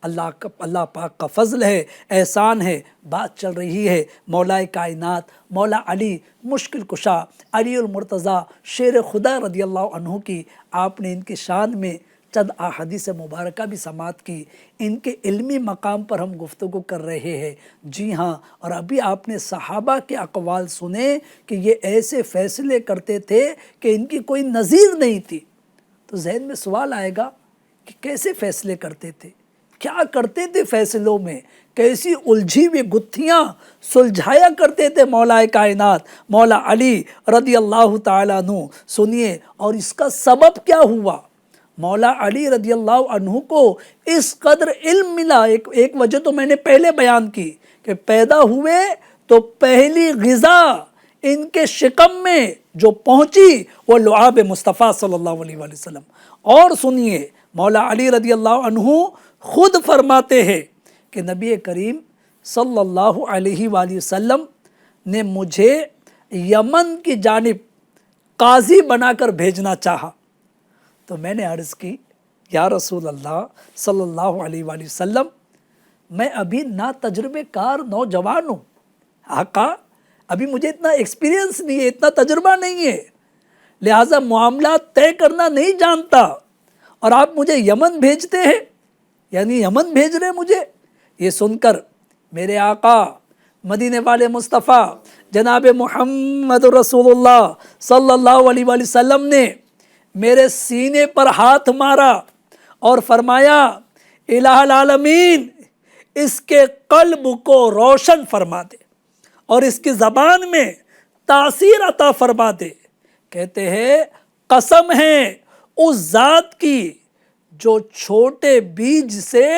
اللہ پاک کا فضل ہے، احسان ہے۔ بات چل رہی ہے مولا کائنات مولا علی مشکل کشا علی المرتضیٰ شیر خدا رضی اللہ عنہ کی۔ آپ نے ان کی شان میں چند احادیث مبارکہ بھی سماعت کی۔ ان کے علمی مقام پر ہم گفتگو کر رہے ہیں۔ جی ہاں، اور ابھی آپ نے صحابہ کے اقوال سنے کہ یہ ایسے فیصلے کرتے تھے کہ ان کی کوئی نظیر نہیں تھی۔ تو ذہن میں سوال آئے گا کہ کیسے فیصلے کرتے تھے، کیا کرتے تھے فیصلوں میں، کیسی الجھی ہوئی گتھیاں سلجھایا کرتے تھے مولا کائنات مولا علی رضی اللہ تعالیٰ عنہ۔ سنیے، اور اس کا سبب کیا ہوا؟ مولا علی رضی اللہ عنہ کو اس قدر علم ملا۔ ایک وجہ تو میں نے پہلے بیان کی کہ پیدا ہوئے تو پہلی غذا ان کے شکم میں جو پہنچی وہ لعاب مصطفیٰ صلی اللہ علیہ وآلہ وسلم۔ اور سنیے، مولا علی رضی اللہ عنہ خود فرماتے ہیں کہ نبی کریم صلی اللہ علیہ وآلہ وسلم نے مجھے یمن کی جانب قاضی بنا کر بھیجنا چاہا۔ تو میں نے عرض کی، یا رسول اللہ صلی اللہ علیہ وآلہ وسلم، میں ابھی نا تجربے کار نوجوان ہوں، آقا ابھی مجھے اتنا ایکسپیرینس نہیں ہے، اتنا تجربہ نہیں ہے، لہٰذا معاملات طے کرنا نہیں جانتا، اور آپ مجھے یمن بھیجتے ہیں، یعنی یمن بھیج رہے مجھے۔ یہ سن کر میرے آقا مدینے والے مصطفیٰ جناب محمد رسول اللہ صلی اللہ علیہ وآلہ وسلم نے میرے سینے پر ہاتھ مارا اور فرمایا، الہ العالمین اس کے قلب کو روشن فرما دے اور اس کی زبان میں تاثیر عطا فرما دے۔ کہتے ہیں قسم ہے اس ذات کی جو چھوٹے بیج سے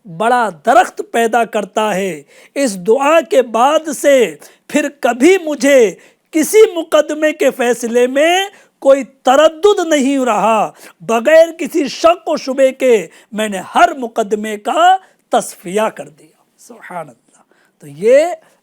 بڑا درخت پیدا کرتا ہے۔ اس دعا کے بعد سے پھر کبھی مجھے کسی مقدمے کے فیصلے میں کوئی تردد نہیں رہا، بغیر کسی شک و شبے کے میں نے ہر مقدمے کا تصفیہ کر دیا۔ سبحان اللہ۔ تو یہ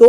2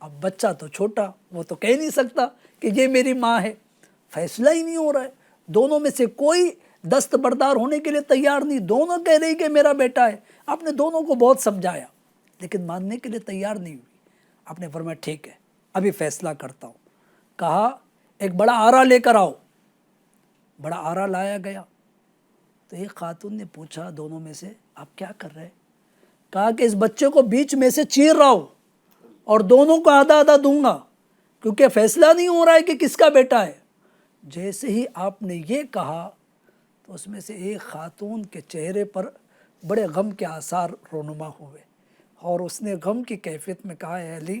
اب بچہ تو چھوٹا، وہ تو کہہ نہیں سکتا کہ یہ میری ماں ہے، فیصلہ ہی نہیں ہو رہا ہے، دونوں میں سے کوئی دستبردار ہونے کے لیے تیار نہیں، دونوں کہہ رہی کہ میرا بیٹا ہے۔ آپ نے دونوں کو بہت سمجھایا لیکن ماننے کے لیے تیار نہیں ہوئی۔ آپ نے فرمایا ٹھیک ہے ابھی فیصلہ کرتا ہوں۔ کہا ایک بڑا آرا لے کر آؤ، بڑا آرا لایا گیا تو ایک خاتون نے پوچھا دونوں میں سے آپ کیا کر رہے؟ کہا کہ اس بچے کو بیچ میں سے چیر رہا ہوں اور دونوں کو آدھا آدھا دوں گا کیونکہ فیصلہ نہیں ہو رہا ہے کہ کس کا بیٹا ہے۔ جیسے ہی آپ نے یہ کہا تو اس میں سے ایک خاتون کے چہرے پر بڑے غم کے آثار رونما ہوئے اور اس نے غم کی کیفیت میں کہا اے علی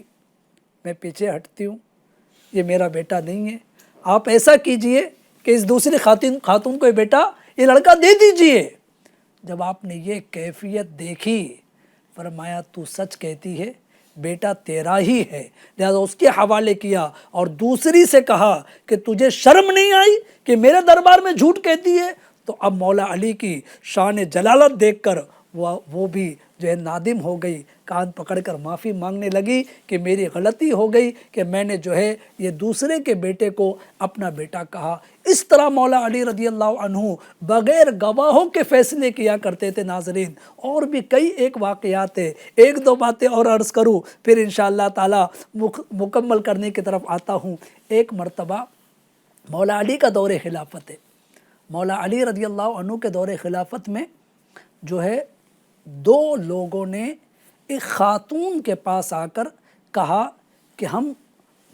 میں پیچھے ہٹتی ہوں، یہ میرا بیٹا نہیں ہے، آپ ایسا کیجئے کہ اس دوسری خاتون کو یہ بیٹا یہ لڑکا دے دیجئے۔ جب آپ نے یہ کیفیت دیکھی فرمایا تو سچ کہتی ہے، بیٹا تیرا ہی ہے، لہذا اس کے حوالے کیا اور دوسری سے کہا کہ تجھے شرم نہیں آئی کہ میرے دربار میں جھوٹ کہتی ہے؟ تو اب مولا علی کی شان جلالت دیکھ کر وہ بھی جو ہے نادم ہو گئی، کان پکڑ کر معافی مانگنے لگی کہ میری غلطی ہو گئی کہ میں نے جو ہے یہ دوسرے کے بیٹے کو اپنا بیٹا کہا۔ اس طرح مولا علی رضی اللہ عنہ بغیر گواہوں کے فیصلے کیا کرتے تھے۔ ناظرین اور بھی کئی ایک واقعات ہیں، ایک دو باتیں اور عرض کروں پھر انشاءاللہ تعالی مکمل کرنے کی طرف آتا ہوں۔ ایک مرتبہ مولا علی کا دور خلافت ہے، مولا علی رضی اللہ عنہ کے دور خلافت میں جو ہے دو لوگوں نے ایک خاتون کے پاس آ کر کہا کہ ہم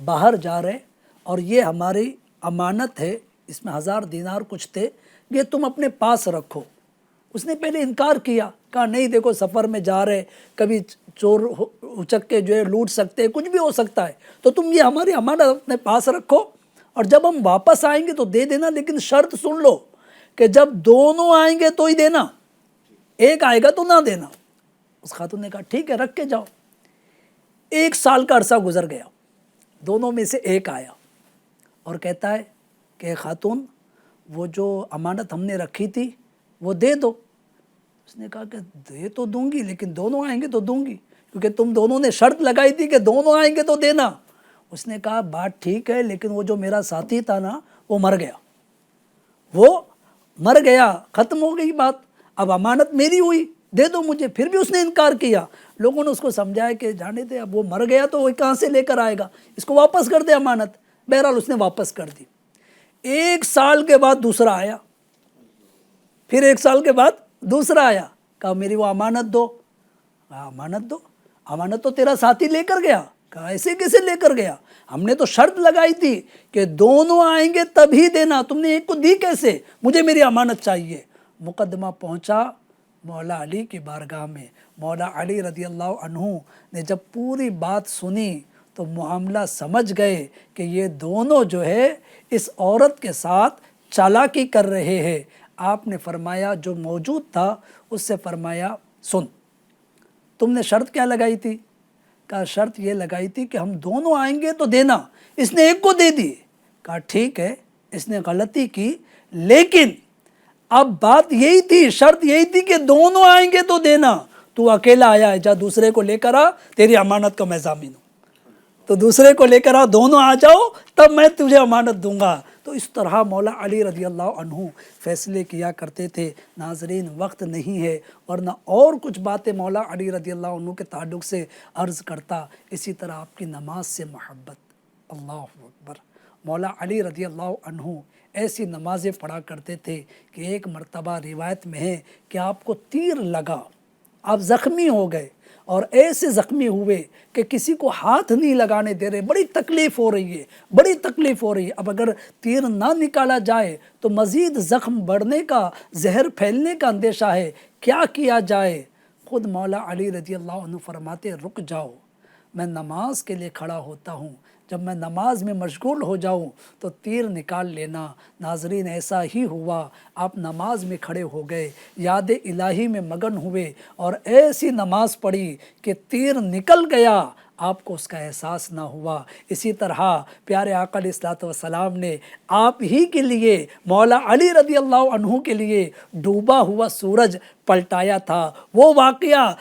باہر جا رہے اور یہ ہماری امانت ہے، اس میں 1000 دینار کچھ تھے، یہ تم اپنے پاس رکھو۔ اس نے پہلے انکار کیا، کہا نہیں دیکھو سفر میں جا رہے، کبھی چور اچک کے جو ہے لوٹ سکتے، کچھ بھی ہو سکتا ہے، تو تم یہ ہماری امانت اپنے پاس رکھو اور جب ہم واپس آئیں گے تو دے دینا، لیکن شرط سن لو کہ جب دونوں آئیں گے تو ہی دینا، ایک آئے گا تو نہ دینا۔ اس خاتون نے کہا ٹھیک ہے رکھ کے جاؤ۔ 1 سال کا عرصہ گزر گیا، دونوں میں سے ایک آیا اور کہتا ہے کہ خاتون وہ جو امانت ہم نے رکھی تھی وہ دے دو۔ اس نے کہا کہ دے تو دوں گی لیکن دونوں آئیں گے تو دوں گی، کیونکہ تم دونوں نے شرط لگائی تھی کہ دونوں آئیں گے تو دینا۔ اس نے کہا بات ٹھیک ہے لیکن وہ جو میرا ساتھی تھا نا وہ مر گیا، وہ مر گیا، ختم ہو گئی بات، اب امانت میری ہوئی، دے دو مجھے۔ پھر بھی اس نے انکار کیا۔ لوگوں نے اس کو سمجھایا کہ جانے دے، اب وہ مر گیا تو وہ کہاں سے لے کر آئے گا، اس کو واپس کر دے امانت۔ بہرحال اس نے واپس کر دی۔ 1 سال کے بعد دوسرا آیا، پھر 1 سال کے بعد دوسرا آیا، کہا میری وہ امانت دو۔ امانت دو؟ امانت تو تیرا ساتھی لے کر گیا۔ کہا ایسے کیسے لے کر گیا، ہم نے تو شرط لگائی تھی کہ دونوں آئیں گے تبھی دینا، تم نے ایک کو دی کیسے، مجھے میری امانت چاہیے۔ مقدمہ پہنچا مولا علی کی بارگاہ میں۔ مولا علی رضی اللہ عنہ نے جب پوری بات سنی تو معاملہ سمجھ گئے کہ یہ دونوں جو ہے اس عورت کے ساتھ چالاکی کر رہے ہیں۔ آپ نے فرمایا جو موجود تھا اس سے فرمایا سن تم نے شرط کیا لگائی تھی؟ کہا شرط یہ لگائی تھی کہ ہم دونوں آئیں گے تو دینا، اس نے ایک کو دے دی۔ کہا ٹھیک ہے اس نے غلطی کی لیکن اب بات یہی تھی، شرط یہی تھی کہ دونوں آئیں گے تو دینا، تو اکیلا آیا ہے، جا دوسرے کو لے کر آ، تیری امانت کا میں ضامن ہوں، تو دوسرے کو لے کر آ، دونوں آ جاؤ تب میں تجھے امانت دوں گا۔ تو اس طرح مولا علی رضی اللہ عنہ فیصلے کیا کرتے تھے۔ ناظرین وقت نہیں ہے ورنہ اور کچھ باتیں مولا علی رضی اللہ عنہ کے تعلق سے عرض کرتا۔ اسی طرح آپ کی نماز سے محبت، اللہ اکبر، مولا علی رضی اللہ عنہ ایسی نمازیں پڑھا کرتے تھے کہ ایک مرتبہ روایت میں ہے کہ آپ کو تیر لگا، آپ زخمی ہو گئے اور ایسے زخمی ہوئے کہ کسی کو ہاتھ نہیں لگانے دے رہے، بڑی تکلیف ہو رہی ہے، بڑی تکلیف ہو رہی ہے۔ اب اگر تیر نہ نکالا جائے تو مزید زخم بڑھنے کا، زہر پھیلنے کا اندیشہ ہے، کیا کیا جائے؟ خود مولا علی رضی اللہ عنہ فرماتے رک جاؤ، میں نماز کے لیے کھڑا ہوتا ہوں، جب میں نماز میں مشغول ہو جاؤں تو تیر نکال لینا۔ ناظرین ایسا ہی ہوا، آپ نماز میں کھڑے ہو گئے، یاد الہی میں مگن ہوئے اور ایسی نماز پڑھی کہ تیر نکل گیا، آپ کو اس کا احساس نہ ہوا۔ اسی طرح پیارے آقا علیہ الصلوۃ والسلام نے آپ ہی کے لیے، مولا علی رضی اللہ عنہ کے لیے ڈوبا ہوا سورج پلٹایا تھا۔ وہ واقعہ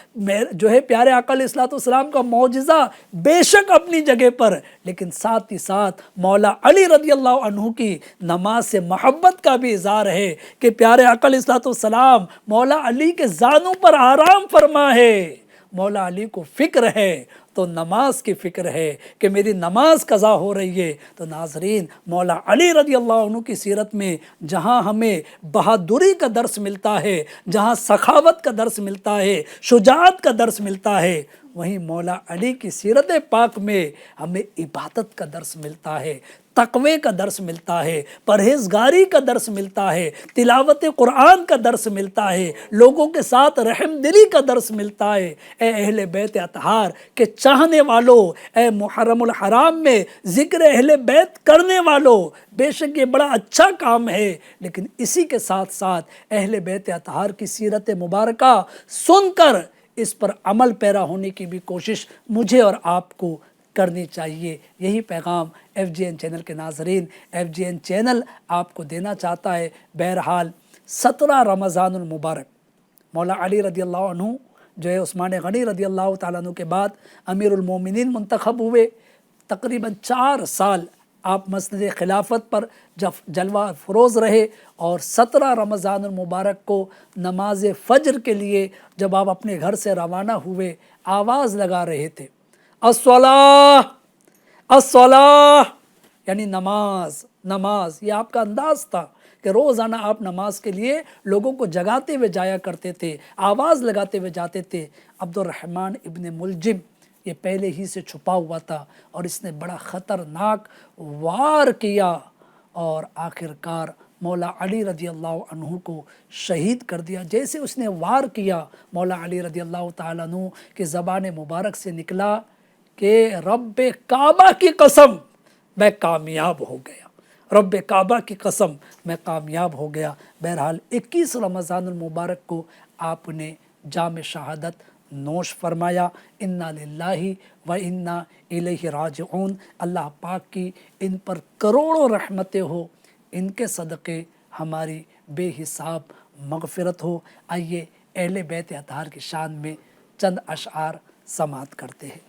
جو ہے پیارے آقا علیہ الصلوۃ والسلام کا معجزہ بے شک اپنی جگہ پر، لیکن ساتھ ہی ساتھ مولا علی رضی اللہ عنہ کی نماز سے محبت کا بھی اظہار ہے کہ پیارے آقا علیہ الصلوۃ والسلام مولا علی کے زانوں پر آرام فرما ہے۔ مولا علی کو فکر ہے تو نماز کی فکر ہے کہ میری نماز قضا ہو رہی ہے۔ تو ناظرین، مولا علی رضی اللہ عنہ کی سیرت میں جہاں ہمیں بہادری کا درس ملتا ہے، جہاں سخاوت کا درس ملتا ہے، شجاعت کا درس ملتا ہے، وہیں مولا علی کی سیرت پاک میں ہمیں عبادت کا درس ملتا ہے، تقوی کا درس ملتا ہے، پرہیزگاری کا درس ملتا ہے، تلاوت قرآن کا درس ملتا ہے، لوگوں کے ساتھ رحم دلی کا درس ملتا ہے۔ اے اہل بیت اطہار کے چاہنے والوں، اے محرم الحرام میں ذکر اہل بیت کرنے والوں، بے شک یہ بڑا اچھا کام ہے، لیکن اسی کے ساتھ ساتھ اہل بیت اطہار کی سیرت مبارکہ سن کر اس پر عمل پیرا ہونے کی بھی کوشش مجھے اور آپ کو کرنی چاہیے۔ یہی پیغام ایف جی این چینل کے ناظرین، ایف جی این چینل آپ کو دینا چاہتا ہے۔ بہرحال 17 رمضان المبارک مولا علی رضی اللہ عنہ جو ہے عثمان غنی رضی اللہ تعالیٰ عنہ کے بعد امیر المومنین منتخب ہوئے۔ تقریباً 4 سال آپ مسند خلافت پر جلوہ فروز رہے، اور 17 رمضان المبارک کو نماز فجر کے لیے جب آپ اپنے گھر سے روانہ ہوئے، آواز لگا رہے تھے، الصلاۃ الصلاۃ، یعنی نماز نماز۔ یہ آپ کا انداز تھا کہ روزانہ آپ نماز کے لیے لوگوں کو جگاتے ہوئے جایا کرتے تھے، آواز لگاتے ہوئے جاتے تھے۔ عبد الرحمن ابن ملجم یہ پہلے ہی سے چھپا ہوا تھا، اور اس نے بڑا خطرناک وار کیا، اور آخرکار مولا علی رضی اللہ عنہ کو شہید کر دیا۔ جیسے اس نے وار کیا، مولا علی رضی اللہ تعالیٰ عنہ کی زبان مبارک سے نکلا کہ رب کعبہ کی قسم میں کامیاب ہو گیا، رب کعبہ کی قسم میں کامیاب ہو گیا۔ بہرحال 21 رمضان المبارک کو آپ نے جام شہادت نوش فرمایا۔ انا للہ و انا الیہ راجعون۔ اللہ پاک کی ان پر کروڑوں رحمتیں ہو، ان کے صدقے ہماری بے حساب مغفرت ہو۔ آئیے اہل بیت اطہار کی شان میں چند اشعار سماعت کرتے ہیں۔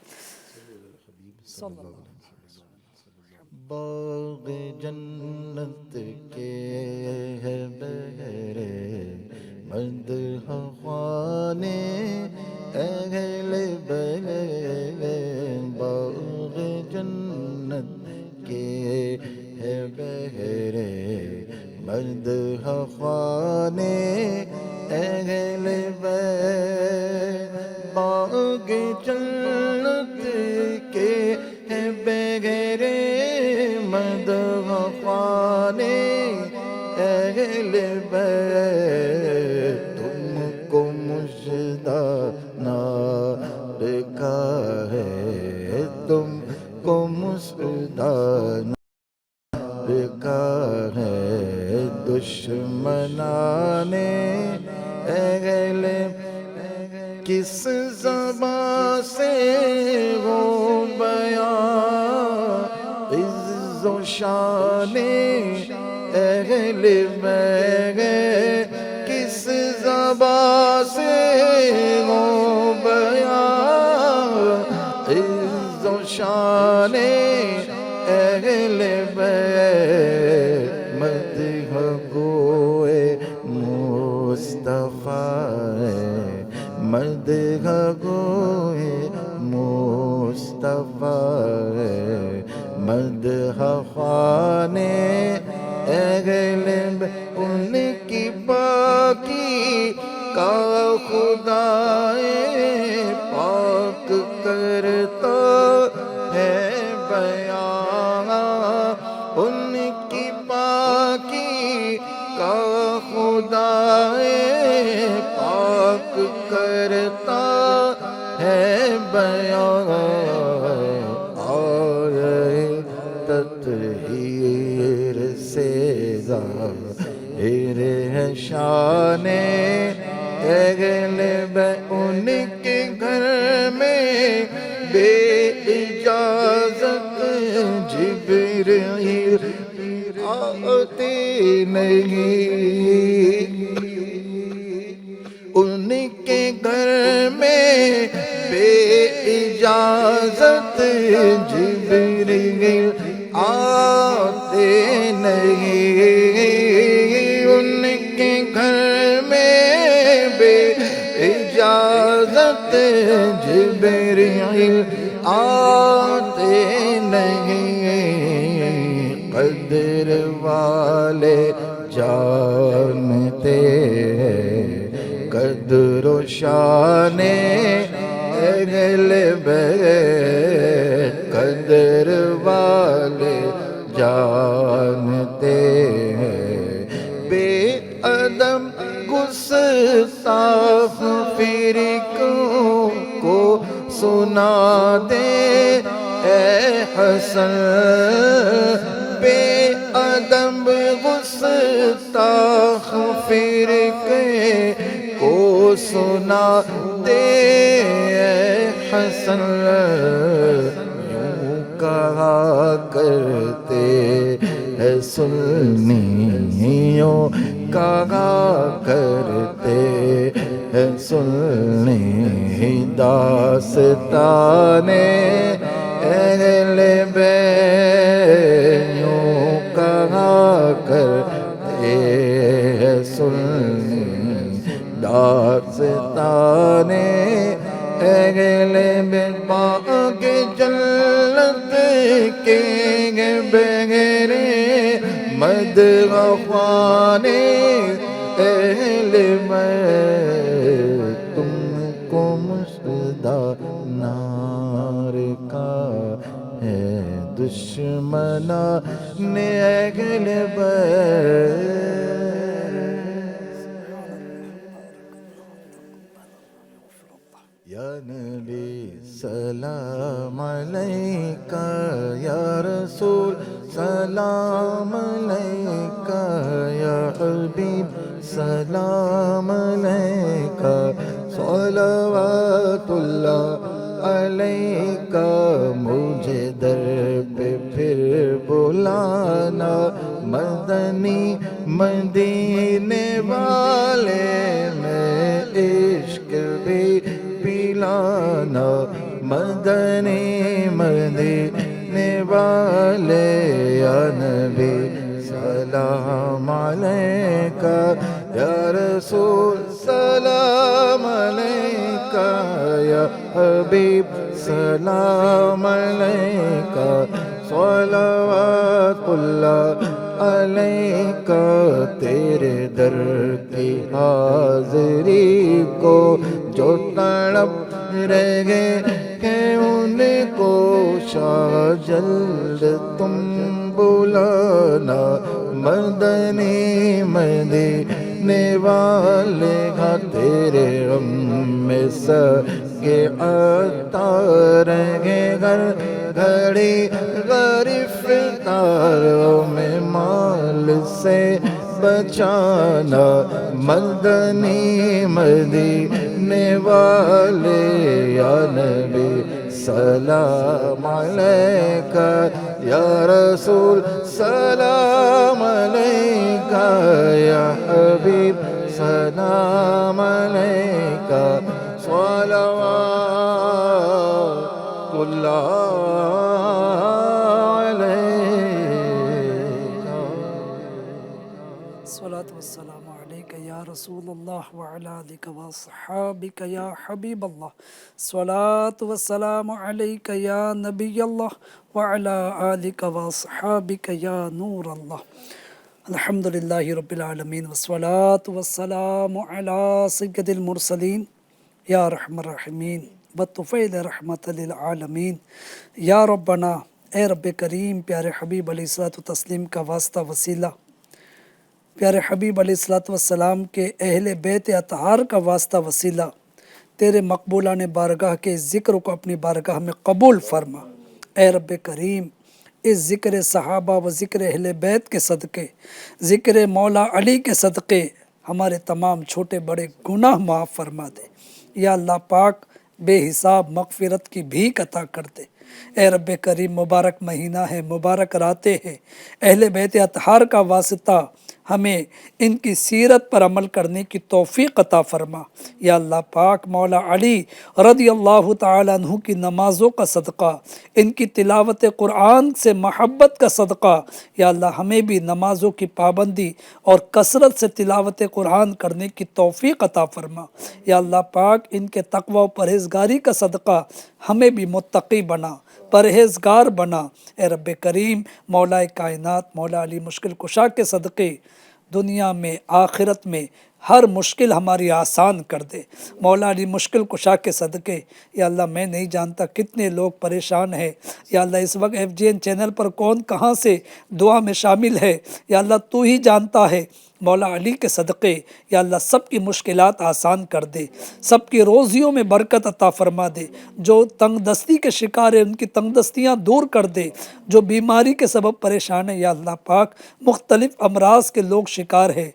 باغ جنت کے ہے بہرے مدح خوانے اہل بیت، باغ جنت کے ہے بہرے مدح خوانے اہل بیت، باغ جنت کے ہے بہرے مدح خوانے اہل بیت، تم کو مژدہ نار کا ہے، تم کو مژدہ نار کا ہے، دشمنان اہل کس زبان سے ہو بیان عز و شان اہل بیت، کس زبان سے ہو بیان عز و شان اہل بیت، مدح گوئے مصطفیٰ ہے، مدح گوئے مصطفیٰ ہے، مدح خوانے اہل بیت، ان کی پاکی کا خدا پاک کرتا ہے بیان، ان کی پاکی کا خدا پاک کرتا ہے بیان، آئے تطہیر سے ظاہر ہے شان اہل بیت، ان کے گھر میں بے جبرائیل آتے نہیں، ان کے گھر میں بے اجازت جبرائیل آتے نہیں، ان کے گھر میں بے اجازت جبرائیل آتے نہیں، قدر والے جانتے ہیں قدر و شان اہل بیت، قدر والے جانتے ہیں بے ادب گستاخ فرقوں کو سنا دے اے حسن، بے ادب گستاخ فرقے کو سنا دے اے حسن، یوں کہا کرتے اے سنی، یوں کہا کرتے اے سنی، داستان اہل بیت، یوں کہا کرتے اے سنی، داستان اہل بیت، باغ جنت کے بغیر مدغفان اہل بیت، تم کو مژدہ نار کا ہے دشمنان اہل بیت۔ یا نبی سلام علیکہ، یا رسول سلام علیکہ، یا حبیب سلام علیکہ، صلوات اللہ علیکہ، مجھے در پہ پھر بلانا، مدنی مدینے والے میں عشق بھی پلانا، مدنی مدینے والے، یا نبی سلام علیکہ، یا رسول سلام علیکہ، یا حبیب سلام علیکہ، صلوات اللہ علیکہ، تیرے در کی حاضری کو جو تڑپ رہے کہ ان کو شاہ جلد تم بلانا، مدنی مدینے والے ہاں تیرے غم میں سگے عطا رہے، گھر گھڑی گرفتاروں میں مال سے بچانا، مدنی مدینے والے، یا نبی سلام علیکہ، یا رسول سلام علیکہ، یا حبیب سلام علیکہ، صلوات اللہ علیکہ۔ الصلاة والسلام عليك يا رسول الله وعلى آلك وصحابك يا حبيب الله، الصلاة والسلام عليك يا نبي الله وعلى آلك وصحابك يا نور الله۔ الحمد لله رب العالمين، والصلاة والسلام على سيد المرسلين يا رحم الرحمين والطفيل رحمة للعالمين۔ یا ربنا، اے رب کریم، پیارے حبیب علیہ الصلوۃ والتسلیم کا واسطہ وسیلہ، پیارے حبیب علیہ الصلوۃ والسلام کے اہل بیت اطہار کا واسطہ وسیلہ، تیرے مقبولان بارگاہ کے ذکر کو اپنی بارگاہ میں قبول فرما۔ اے رب کریم، اس ذکر صحابہ و ذکر اہل بیت کے صدقے، ذکر مولا علی کے صدقے ہمارے تمام چھوٹے بڑے گناہ معاف فرما دے۔ یا اللہ پاک، بے حساب مغفرت کی بھیک عطا کر دے۔ اے رب کریم مبارک مہینہ ہے، مبارک راتیں ہیں، اہل بیت اطہار کا واسطہ ہمیں ان کی سیرت پر عمل کرنے کی توفیق عطا فرما۔ یا اللہ پاک مولا علی رضی اللہ تعالیٰ عنہ کی نمازوں کا صدقہ، ان کی تلاوت قرآن سے محبت کا صدقہ، یا اللہ ہمیں بھی نمازوں کی پابندی اور کثرت سے تلاوت قرآن کرنے کی توفیق عطا فرما۔ یا اللہ پاک ان کے تقوی و پرہیزگاری کا صدقہ ہمیں بھی متقی بنا، پرہیزگار بنا۔ اے رب کریم مولا کائنات مولا علی مشکل کشا کے صدقے دنیا میں آخرت میں ہر مشکل ہماری آسان کر دے۔ مولا علی مشکل کشا کے صدقے یا اللہ میں نہیں جانتا کتنے لوگ پریشان ہیں، یا اللہ اس وقت FGN چینل پر کون کہاں سے دعا میں شامل ہے، یا اللہ تو ہی جانتا ہے۔ مولا علی کے صدقے یا اللہ سب کی مشکلات آسان کر دے، سب کی روزیوں میں برکت عطا فرما دے، جو تنگ دستی کے شکار ہیں ان کی تنگ دستیاں دور کر دے، جو بیماری کے سبب پریشان ہے یا اللہ پاک مختلف امراض کے لوگ شکار ہے،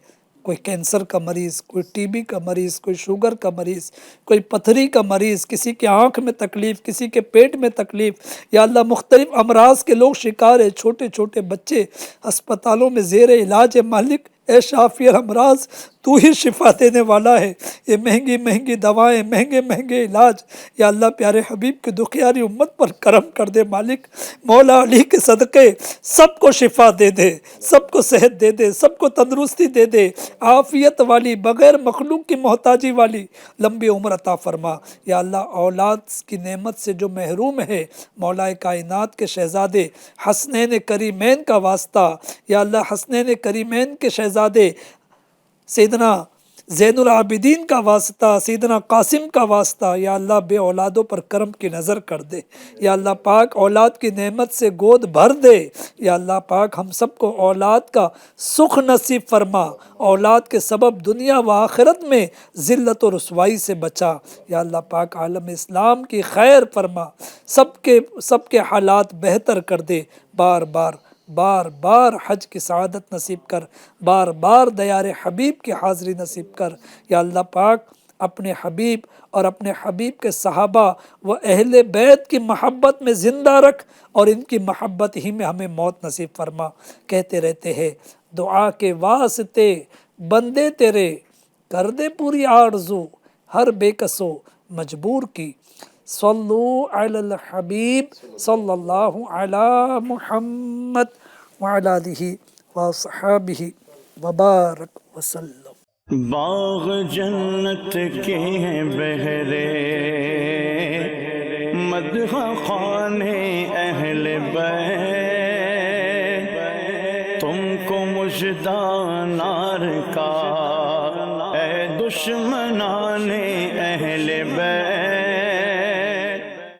کوئی کینسر کا مریض، کوئی TB کا مریض، کوئی شوگر کا مریض، کوئی پتھری کا مریض، کسی کے آنکھ میں تکلیف، کسی کے پیٹ میں تکلیف، یا اللہ مختلف امراض کے لوگ شکار ہے، چھوٹے چھوٹے بچے ہسپتالوں میں زیر علاج ہے۔ مالک اے شافی الامراض تو ہی شفا دینے والا ہے، یہ مہنگی مہنگی دوائیں، مہنگے مہنگے علاج یا اللہ پیارے حبیب کی دکھیاری امت پر کرم کر دے۔ مالک مولا علی کے صدقے سب کو شفا دے دے، سب کو صحت دے دے، سب کو تندرستی دے دے، عافیت والی بغیر مخلوق کی محتاجی والی لمبی عمر عطا فرما۔ یا اللہ اولاد کی نعمت سے جو محروم ہے مولا کائنات کے شہزادے حسنین کریمین کا واسطہ، یا اللہ حسنین کریمین کے شہزادے سیدنا زین العابدین کا واسطہ، سیدنا قاسم کا واسطہ، یا اللہ بے اولادوں پر کرم کی نظر کر دے۔ یا اللہ پاک اولاد کی نعمت سے گود بھر دے۔ یا اللہ پاک ہم سب کو اولاد کا سکھ نصیب فرما، اولاد کے سبب دنیا و آخرت میں ذلت و رسوائی سے بچا۔ یا اللہ پاک عالم اسلام کی خیر فرما، سب کے حالات بہتر کر دے۔ بار بار حج کی سعادت نصیب کر، بار بار دیار حبیب کی حاضری نصیب کر۔ یا اللہ پاک اپنے حبیب اور اپنے حبیب کے صحابہ و اہل بیت کی محبت میں زندہ رکھ، اور ان کی محبت ہی میں ہمیں موت نصیب فرما۔ کہتے رہتے ہیں دعا کے واسطے بندے تیرے، کر دے پوری آرزو ہر بے کسو مجبور کی۔ صلو علی الحبیب صلی اللہ علی محمد وعلی آلہ وصحبہ وبارک وسلم۔ باغ جنت کے ہیں بہرے، مدح خانے اہل بیت، تم کو مژدہ نار کا